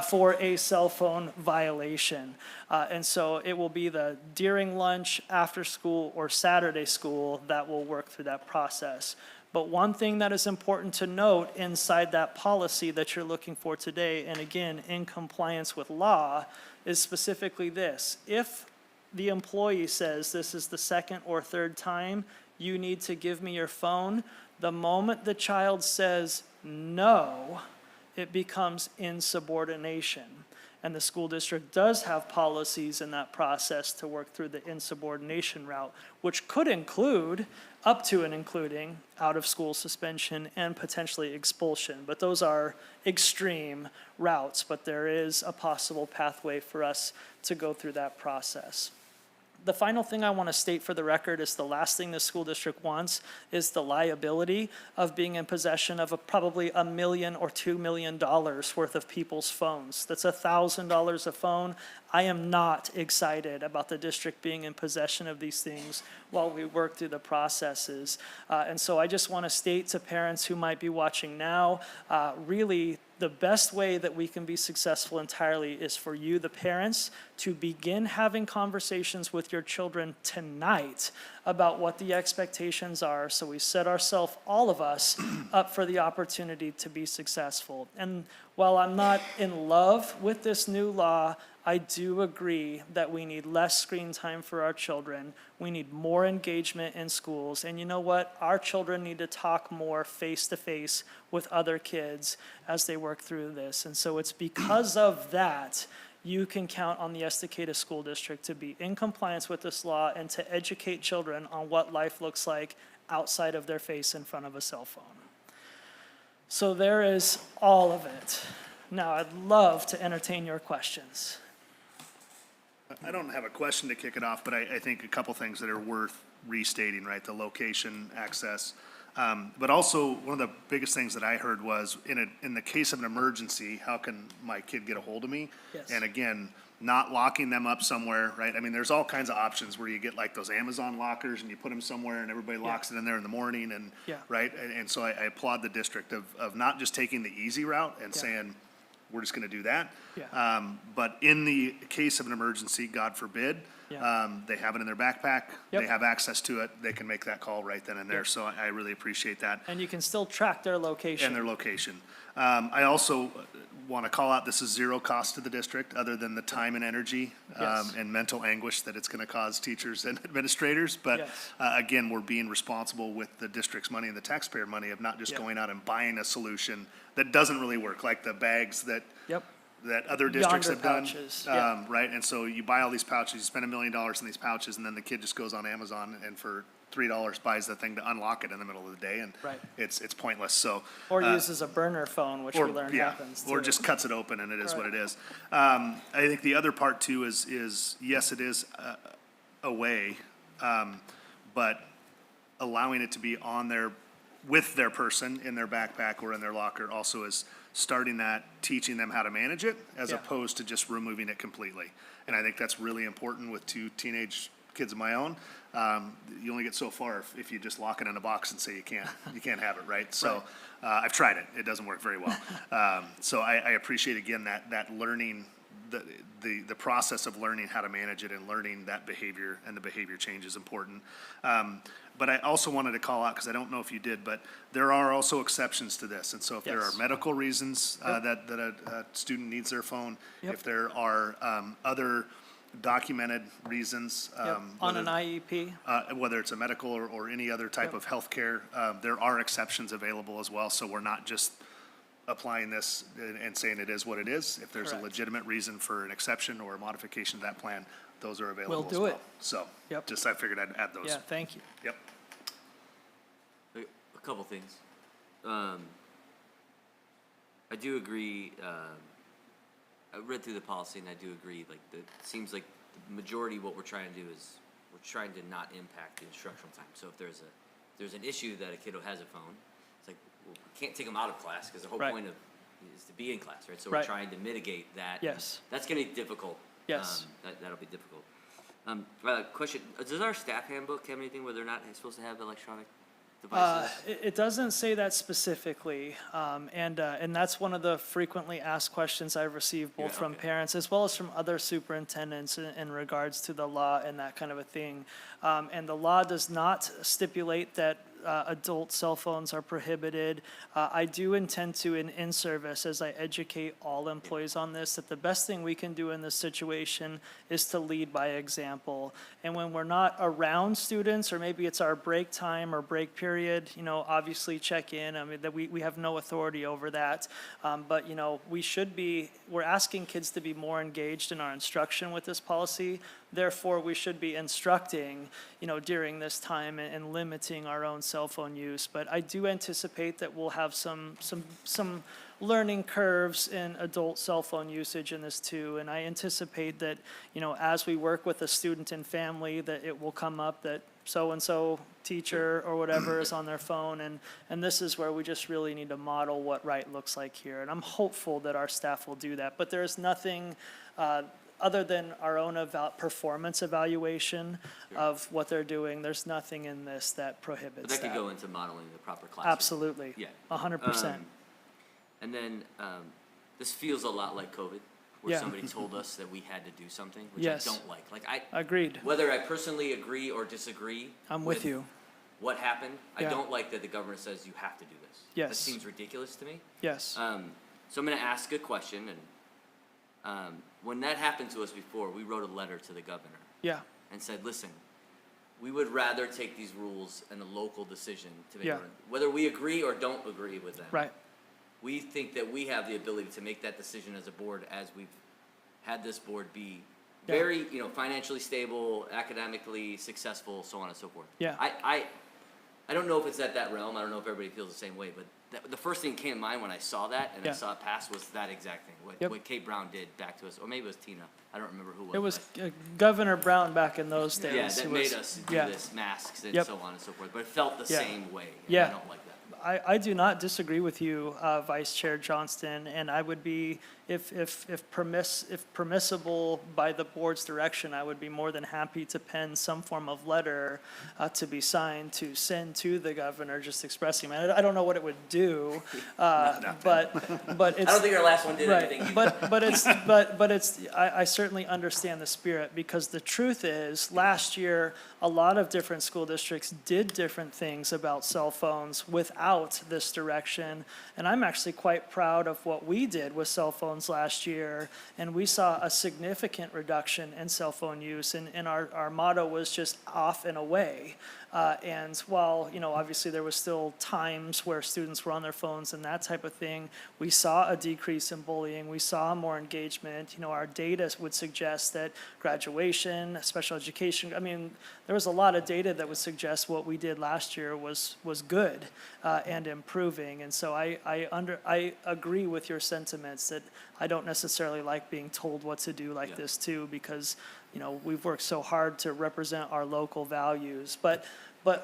for a cell phone violation. And so it will be the during lunch, after school, or Saturday school that will work through that process. But one thing that is important to note inside that policy that you're looking for today, and again, in compliance with law, is specifically this. If the employee says this is the second or third time you need to give me your phone, the moment the child says no, it becomes insubordination. And the school district does have policies in that process to work through the insubordination route, which could include, up to and including, out-of-school suspension and potentially expulsion. But those are extreme routes, but there is a possible pathway for us to go through that process. The final thing I want to state for the record is the last thing the school district wants is the liability of being in possession of probably $1 million or $2 million worth of people's phones. That's $1,000 a phone. I am not excited about the district being in possession of these things while we work through the processes. And so I just want to state to parents who might be watching now, really the best way that we can be successful entirely is for you, the parents, to begin having conversations with your children tonight about what the expectations are, so we set ourselves, all of us, up for the opportunity to be successful. And while I'm not in love with this new law, I do agree that we need less screen time for our children. We need more engagement in schools. And you know what? Our children need to talk more face-to-face with other kids as they work through this. And so it's because of that you can count on the Estacada School District to be in compliance with this law and to educate children on what life looks like outside of their face in front of a cell phone. So there is all of it. Now, I'd love to entertain your questions. I don't have a question to kick it off, but I think a couple things that are worth restating, right? The location, access. But also, one of the biggest things that I heard was, in the case of an emergency, how can my kid get a hold of me? Yes. And again, not locking them up somewhere, right? I mean, there's all kinds of options where you get like those Amazon lockers and you put them somewhere and everybody locks it in there in the morning and, right? And so I applaud the district of not just taking the easy route and saying, we're just gonna do that. But in the case of an emergency, God forbid, they have it in their backpack, they have access to it, they can make that call right then and there. So I really appreciate that. And you can still track their location. And their location. I also want to call out, this is zero cost to the district, other than the time and energy and mental anguish that it's going to cause teachers and administrators. But again, we're being responsible with the district's money and the taxpayer money of not just going out and buying a solution that doesn't really work, like the bags that that other districts Yonder have pouches, done. Right, and so you buy all these pouches, you spend $1 million in these pouches, and then the kid just goes on Amazon and for $3 buys the thing to unlock it in the middle of the day, and it's pointless. So or uses a burner phone, which we learned happens or too. just cuts it open, and it is what it is. I think the other part too is yes, it is a way, but allowing it to be on their with their person in their backpack or in their locker also is starting that, teaching them how to manage it as opposed to just removing it completely. And I think that's really important with 2 teenage kids of my own. You only get so far if you just lock it in a box and say you can't have it, right? So I've tried it. It doesn't work very well. So I appreciate again that learning, the process of learning how to manage it and learning that behavior and the behavior change is important. But I also wanted to call out, because I don't know if you did, but there are also exceptions to this. And so if there are medical reasons that a student needs their phone, if there are other documented reasons. On an IEP? Whether it's a medical or any other type of healthcare, there are exceptions available as well. So we're not just applying this and saying it is what it is. If there's a legitimate reason for an exception or a modification to that plan, those are available as well. We'll do it. So just I figured I'd add those. Yeah, thank you. Yep. A couple things. I do agree, I read through the policy and I do agree, like, it seems like the majority of what we're trying to do is we're trying to not impact the instructional time. So if there's an issue that a kiddo has a phone, it's like, we can't take them out of class, because the whole Right. point of is to be in class, right? So Right. we're trying to mitigate that. Yes. That's gonna be difficult. Yes. That'll be difficult. Question, does our staff handbook have anything where they're not supposed to have electronic devices? It doesn't say that specifically, and that's one of the frequently asked questions I've received both Yeah, from okay. parents as well as from other superintendents in regards to the law and that kind of a thing. And the law does not stipulate that adult cell phones are prohibited. I do intend to, in service, as I educate all employees on this, that the best thing we can do in this situation is to lead by example. And when we're not around students, or maybe it's our break time or break period, obviously check in. I mean, that we have no authority over that. But, we're asking kids to be more engaged in our instruction with this policy. Therefore, we should be instructing, during this time and limiting our own cell phone use. But I do anticipate that we'll have some learning curves in adult cell phone usage in this too. And I anticipate that, as we work with a student and family, that it will come up that so-and-so teacher or whatever is on their phone. And this is where we just really need to model what right looks like here. And I'm hopeful that our staff will do that. But there's nothing, other than our own performance evaluation of what they're doing, there's nothing in this that prohibits But that. that could go into modeling the proper classroom. Absolutely. Yeah. 100%. And then, this feels a lot like COVID, where Yeah. somebody told us that we had to do something, which Yes. I don't like. Like, Agreed. whether I personally agree or disagree. I'm with you. What happened, I Yeah. don't like that the governor says you have to do this. Yes. That seems ridiculous to me. Yes. So I'm gonna ask a question, and, when that happened to us before, we wrote a letter to the governor Yeah. and said, listen, we would rather take these rules and a local decision to make, Yeah. whether we agree or don't agree with them. Right. We think that we have the ability to make that decision as a board, as we've had this board be Yeah. very, financially stable, academically successful, so on and so forth. Yeah. I don't know if it's at that realm, I don't know if everybody feels the same way, but the first thing that came to mind when I saw that and I Yeah. saw it pass was that exact thing, Yep. what Kate Brown did back to us, or maybe it was Tina, I don't remember who It was but- Governor Brown back in those days. yeah, who that was- made us do yeah. this, masks and Yep. so on and so forth, but it felt the Yeah. same way, and Yeah. I don't like that. I do not disagree with you, Vice Chair Johnston, and I would be, if permissible by the board's direction, I would be more than happy to pen some form of letter to be signed to send to the governor, just expressing. I don't know what it would do, but it's. I don't think our last one did Right, anything. but I certainly understand the spirit, because the truth is, last year, a lot of different school districts did different things about cell phones without this direction. And I'm actually quite proud of what we did with cell phones last year. And we saw a significant reduction in cell phone use, and our motto was just off and away. And while, obviously there was still times where students were on their phones and that type of thing, we saw a decrease in bullying, we saw more engagement. Our data would suggest that graduation, special education, there was a lot of data that would suggest what we did last year was good and improving. And so I agree with your sentiments that I don't necessarily like being told what to do like this too, because we've worked so hard to represent our local values. But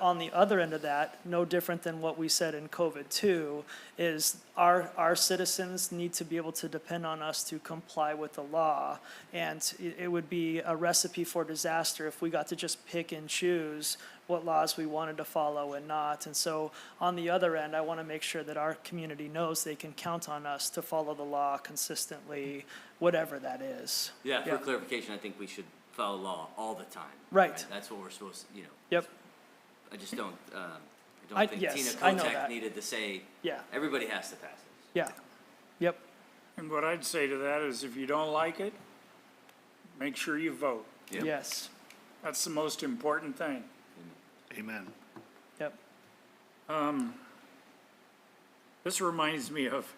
on the other end of that, no different than what we said in COVID too, is our citizens need to be able to depend on us to comply with the law. And it would be a recipe for disaster if we got to just pick and choose what laws we wanted to follow and not. And so on the other end, I want to make sure that our community knows they can count on us to follow the law consistently, whatever that is. Yeah, for clarification, I think we should follow law all the time. Right. That's what we're supposed to, Yep. I just don't, think yes, Tina I know Kotek that. needed to say, Yeah. everybody has to pass this. Yeah. Yep. And what I'd say to that is if you don't like it, make sure you vote. Yep. Yes. That's the most important thing. Amen. Yep. This reminds me of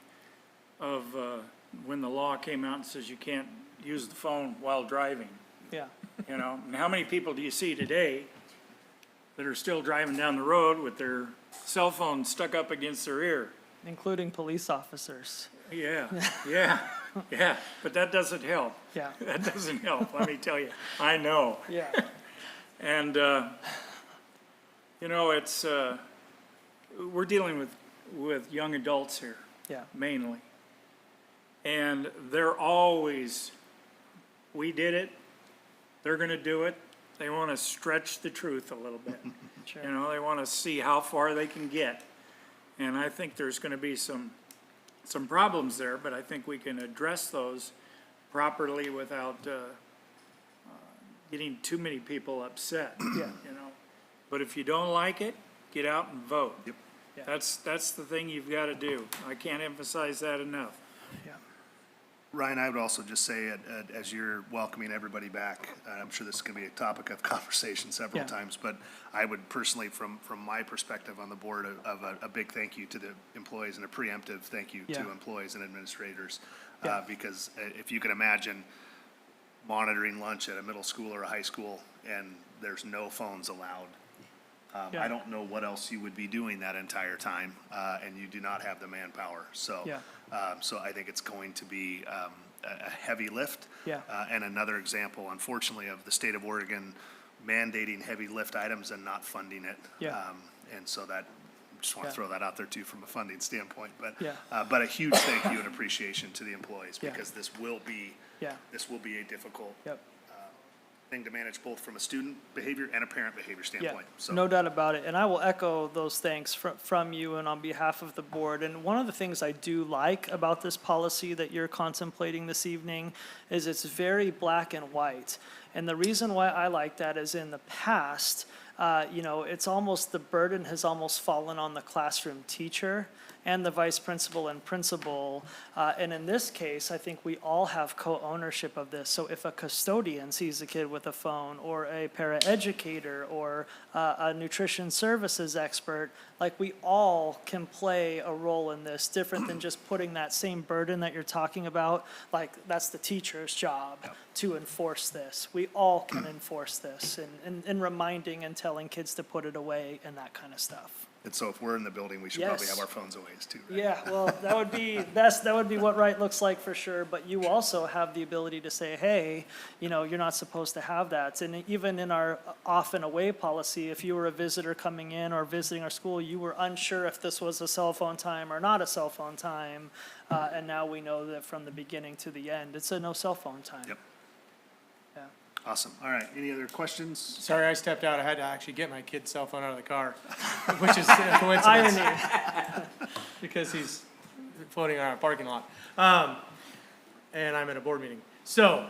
when the law came out and says you can't use the phone while driving, Yeah. And how many people do you see today that are still driving down the road with their cell phone stuck up against their ear? Including police officers. Yeah, but that doesn't help. Yeah. That doesn't help, let me tell you. I know. Yeah. And, it's, we're dealing with with young adults here, Yeah, mainly. And they're always, we did it, they're gonna do it. They wanna stretch the truth a little bit. sure. You know, they wanna see how far they can get. And I think there's gonna be some problems there, but I think we can address those properly without, getting too many people upset. Yeah. You know, but if you don't like it, get out and vote. Yep. Yeah. That's the thing you've gotta do. I can't emphasize that enough. Yeah. Ryan, I would also just say, as you're welcoming everybody back, I'm sure this is gonna be a topic of conversation several Yeah. times, but I would personally, from my perspective on the board, of a big thank you to the employees and a preemptive thank you Yeah. to employees and administrators. Yeah. Because if you can imagine monitoring lunch at a middle school or a high school and there's no phones allowed, Yeah. I don't know what else you would be doing that entire time, and you do not have the manpower. So, Yeah. so I think it's going to be a heavy lift. Yeah. And another example, unfortunately, of the state of Oregon mandating heavy lift items and not funding it. Yeah. And so that, just want Yeah. to throw that out there too from a funding standpoint. But, Yeah. But a huge thank you and appreciation to the employees, Yeah. because this will be Yeah, a difficult yep. thing to manage, both from a student behavior and a parent behavior Yeah, standpoint. So. no doubt about it. And I will echo those thanks from you and on behalf of the board. And one of the things I do like about this policy that you're contemplating this evening is it's very black and white. And the reason why I like that is in the past, you know, it's almost, the burden has almost fallen on the classroom teacher and the vice principal and principal. And in this case, I think we all have co-ownership of this. So if a custodian sees a kid with a phone, or a paraeducator, or a nutrition services expert, like, we all can play a role in this, different than just putting that same burden that you're talking about. Like, that's the teacher's job to enforce this. We all can enforce this, and reminding and telling kids to put it away and that kind of stuff. And so if we're in the building, we should probably Yes. have our phones away too, right? Yeah, well, that would be, that would be what right looks like for sure, but you also have the ability to say, hey, you know, you're not supposed to have that. And even in our off and away policy, if you were a visitor coming in or visiting our school, you were unsure if this was a cell phone time or not a cell phone time, and now we know that from the beginning to the end, it's a no cell phone time. Yep. Yeah. Awesome. All right. Any other questions? Sorry, I stepped out. I had to actually get my kid's cell phone out of the car, which is a coincidence. Irony. Because he's floating around a parking lot. And I'm at a board meeting. So,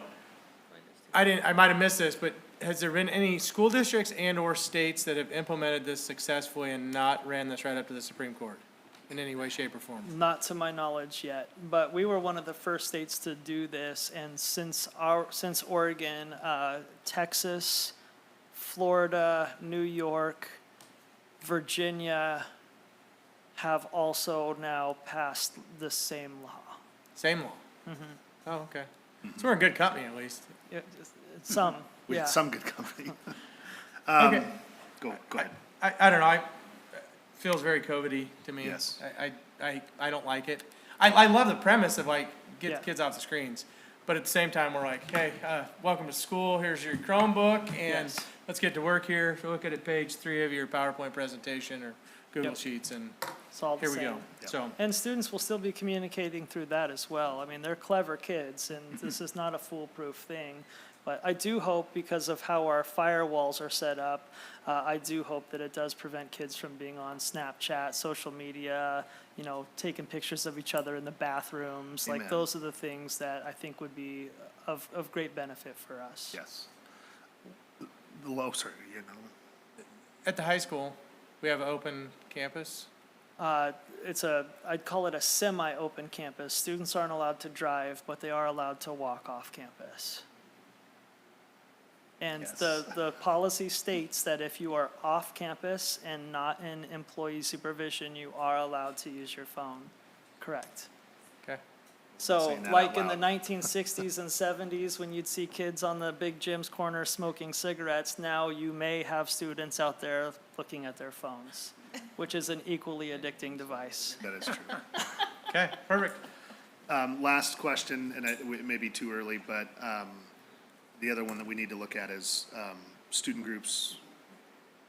I might have missed this, but has there been any school districts and/or states that have implemented this successfully and not ran this right up to the Supreme Court in any way, shape, or form? Not to my knowledge yet, but we were one of the first states to do this, and since Oregon, Texas, Florida, New York, Virginia have also now passed the same law. Same law? Oh, okay. So we're in good company at least. Some, We yeah. had some good company. Okay. Go ahead. I don't know, feels very COVID-y to me. Yes. I don't like it. I love the premise of like, get Yeah. the kids off the screens. But at the same time, we're like, hey, welcome to school, here's your Chromebook, and Yes. let's get to work here. So look at page 3 of your PowerPoint presentation or Google Yep. Sheets, and It's all the here we same. go. So, And students will still be communicating through that as well. I mean, they're clever kids, and this is not a foolproof thing. But I do hope, because of how our firewalls are set up, I do hope that it does prevent kids from being on Snapchat, social media, you know, taking pictures of each other in the bathrooms. Like, Amen. those are the things that I think would be of great benefit for us. Yes. The low, sorry, you know. at the high school, we have an open campus. I'd call it a semi-open campus. Students aren't allowed to drive, but they are allowed to walk off campus. And Yes. the policy states that if you are off campus and not in employee supervision, you are allowed to use your phone. Correct. Okay. So, Saying that like out in the loud. 1960s and 70s, when you'd see kids on the big gym's corner smoking cigarettes, now you may have students out there looking at their phones, which is an equally addicting device. That is true. Okay, perfect. Last question, and it may be too early, but the other one that we need to look at is student groups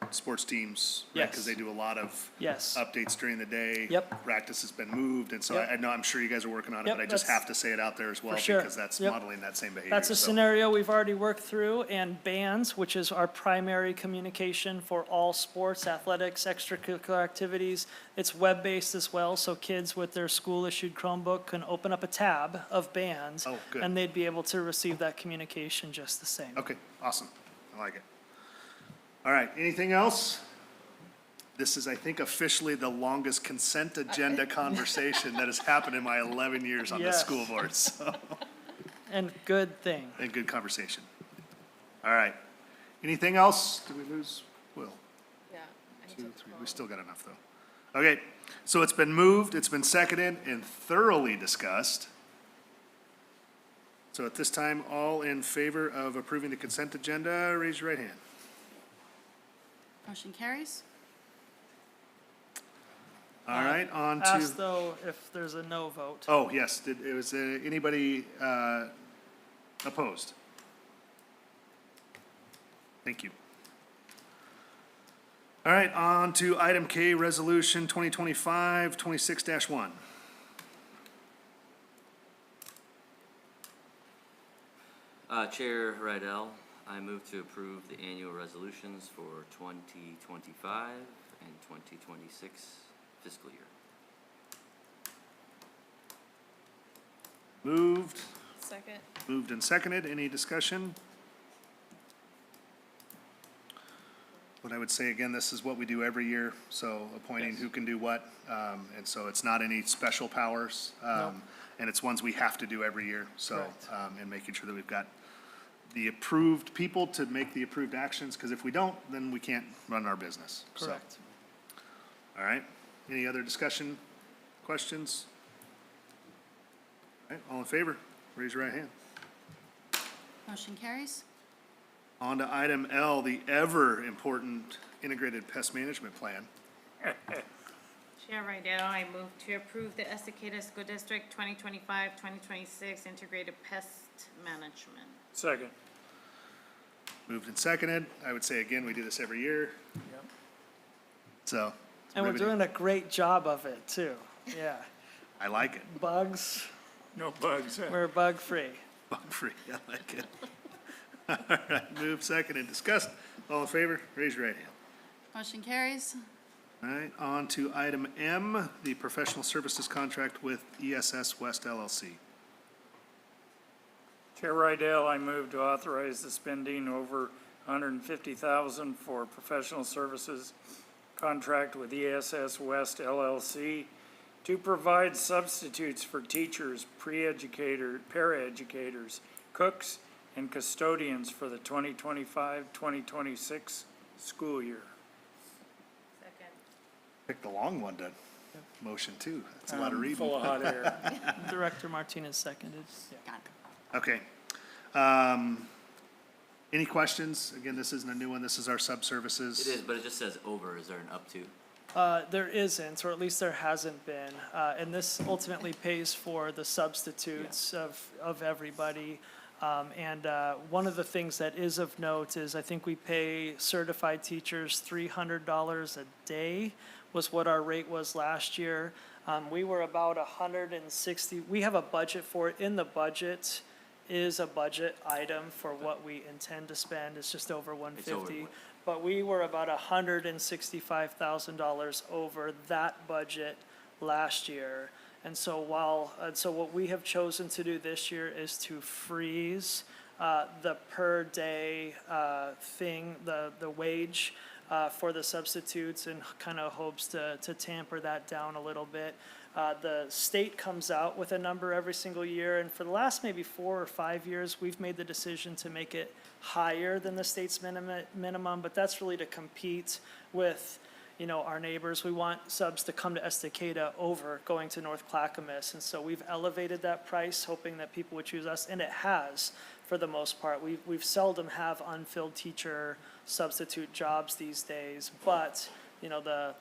sports teams, right? Yes. Because they do a lot of Yes. updates during the day. Yep. Practice has been moved, and so Yep. I know, I'm sure you guys are working on it, Yep, but I just that's- have to say it out there as well, For sure. because that's Yep. modeling that same behavior. That's a so. scenario we've already worked through, and bands, which is our primary communication for all sports, athletics, extracurricular activities. It's web-based as well, so kids with their school-issued Chromebook can open up a tab of bands. Oh, good. And they'd be able to receive that communication just the same. Okay, awesome. I like it. All right, anything else? This is, I think, officially the longest consent agenda conversation that has happened in my 11 years on the Yes. school board, so, And good thing. a good conversation. All right. Anything else? Did we lose Will? Yeah. 2, 3, we still got enough, though. Okay, so it's been moved, it's been seconded, and thoroughly discussed. So at this time, all in favor of approving the consent agenda, raise your right hand. Motion carries. All right, on Ask to, though if there's a no vote. oh, yes, it was, anybody, opposed? Thank you. All right, on to item K, resolution 2025-26-1. Chair Rydell, I move to approve the annual resolutions for 2025 and 2026 fiscal year. Moved, Second. moved and seconded, any discussion? What I would say, again, this is what we do every year, so appointing who can do what, and so it's not any special powers. And it's ones we have to do every year, so, Correct. and making sure that we've got the approved people to make the approved actions, because if we don't, then we can't run our business. So, Correct. all right, any other discussion, questions? All right, all in favor, raise your right hand. Motion carries. On to item L, the ever-important integrated pest management plan. Chair Rydell, I move to approve the Estacada School District 2025-2026 Integrated Pest Management. Second. Moved and seconded. I would say again, we do this every year, Yep. so. it's And we're riveting. doing a great job of it too. Yeah. I like it. Bugs, No bugs. we're bug-free. Bug-free, I like it. All right, moved, seconded, discussed. All in favor, raise your right hand. Motion carries. All right, on to item M, the professional services contract with ESS West LLC. Chair Rydell, I move to authorize the spending over $150,000 for professional services contract with ESS West LLC to provide substitutes for teachers, paraeducators, cooks, and custodians for the 2025-2026 school year. Second. Pick the long one to motion too. That's a lot of reading. Full of hot air. Director Martinez seconded. Yeah. Got it. Okay. Any questions? Again, this isn't a new one. This is our sub-services. It is, but it just says over. Is there an up to? There isn't, or at least there hasn't been, and this ultimately pays for the substitutes of everybody. And one of the things that is of note is I think we pay certified teachers $300 a day was what our rate was last year. We were about 160, we have a budget for it. In the budget is a budget item for what we intend to spend. It's just over 150. But we were about $165,000 over that budget last year. And so so what we have chosen to do this year is to freeze the per day thing, the wage for the substitutes, and kind of hopes to tamper that down a little bit. The state comes out with a number every single year, and for the last maybe 4 or 5 years, we've made the decision to make it higher than the state's minimum, but that's really to compete with, you know, our neighbors. We want subs to come to Estacada over going to North Clackamas, and so we've elevated that price, hoping that people would choose us, and it has for the most part. We've seldom have unfilled teacher substitute jobs these days, but you know, the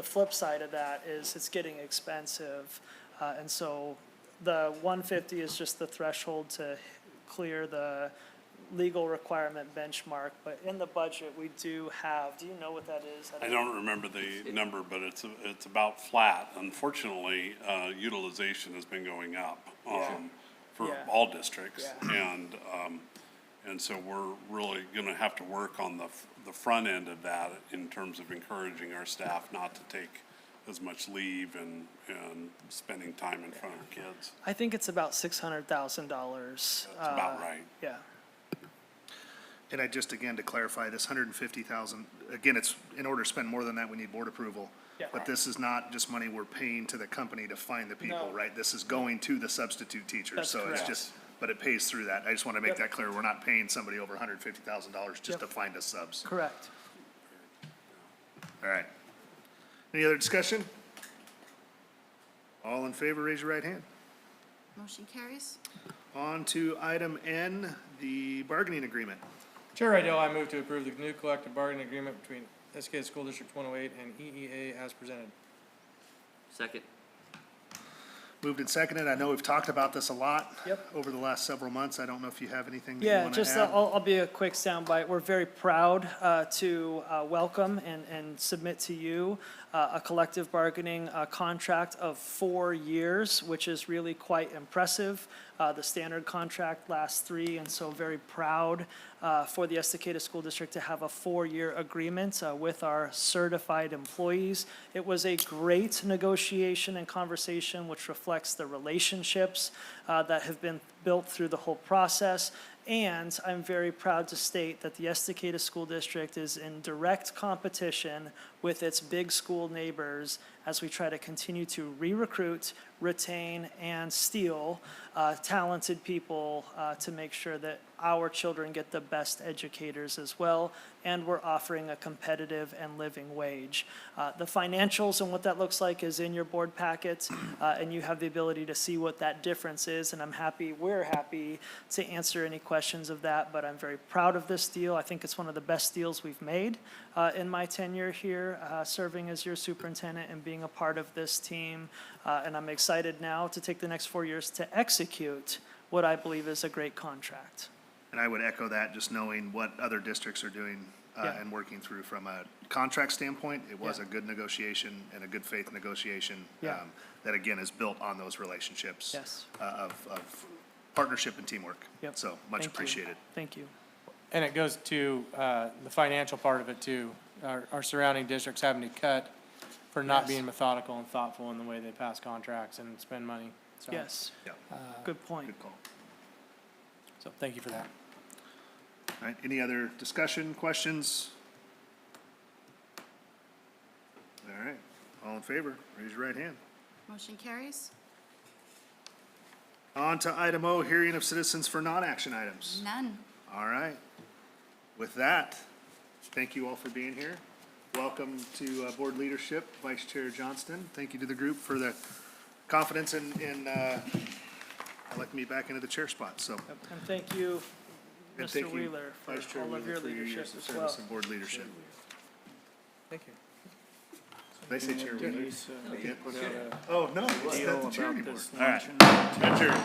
flip side of that is it's getting expensive, and so the 150 is just the threshold to clear the legal requirement benchmark, but in the budget, we do have, do you know what that is? I don't remember the number, but it's about flat. Unfortunately, utilization has been going up, for Yeah. all districts. Yeah. And so we're really gonna have to work on the front end of that in terms of encouraging our staff not to take as much leave and spending time in front of kids. I think it's about $600,000. That's about right. Yeah. And I just, again, to clarify, this 150,000, again, it's, in order to spend more than that, we need board approval. Yeah. But this is not just money we're paying to the company to find the people, No. right? This is going to the substitute teachers. That's So it's correct. just, but it pays through that. I just want to make Yep. that clear. We're not paying somebody over $150,000 just Yep. to find us subs. Correct. All right. Any other discussion? All in favor, raise your right hand. Motion carries. On to item N, the bargaining agreement. Chair Idell, I move to approve the new collective bargaining agreement between SK School District 108 and EEA as presented. Second. Moved and seconded. I know we've talked about this a lot. Yep. Over the last several months. I don't know if you have anything that you Yeah, want to just, add. I'll be a quick soundbite. We're very proud to welcome and submit to you a collective bargaining contract of 4 years, which is really quite impressive. The standard contract lasts 3, and so very proud for the Estacada School District to have a 4-year agreement with our certified employees. It was a great negotiation and conversation, which reflects the relationships that have been built through the whole process. And I'm very proud to state that the Estacada School District is in direct competition with its big school neighbors as we try to continue to re-recruit, retain, and steal talented people to make sure that our children get the best educators as well, and we're offering a competitive and living wage. The financials and what that looks like is in your board packet, and you have the ability to see what that difference is, and we're happy to answer any questions of that, but I'm very proud of this deal. I think it's one of the best deals we've made in my tenure here, serving as your superintendent and being a part of this team, and I'm excited now to take the next 4 years to execute what I believe is a great contract. And I would echo that, just knowing what other districts are doing Yeah. and working through from a contract standpoint. It was Yeah. a good negotiation and a good faith negotiation. Yeah. That again is built on those relationships. Yes. Of partnership and teamwork. Yep. So much Thank you. appreciated. Thank you. And it goes to the financial part of it too. Our surrounding districts having to cut for not Yes. being methodical and thoughtful in the way they pass contracts and spend money. So, Yes, Yeah, good point. good call. So thank you for that. All right, any other discussion, questions? All right, all in favor, raise your right hand. Motion carries. On to item O, hearing of citizens for non-action items. None. All right. With that, thank you all for being here. Welcome to board leadership, Vice Chair Johnston. Thank you to the group for the confidence in electing me back into the chair spot, so. Yep, and thank you, And Mr. thank you, Wheeler, for Vice Chair all of Wheeler, your for leadership years of as service well. and board leadership. Thank you. Did I say Chair Wheeler? Denise, Yeah. put out a Oh, no, it's deal not the chair about anymore. this All right, luncheon. adjourned.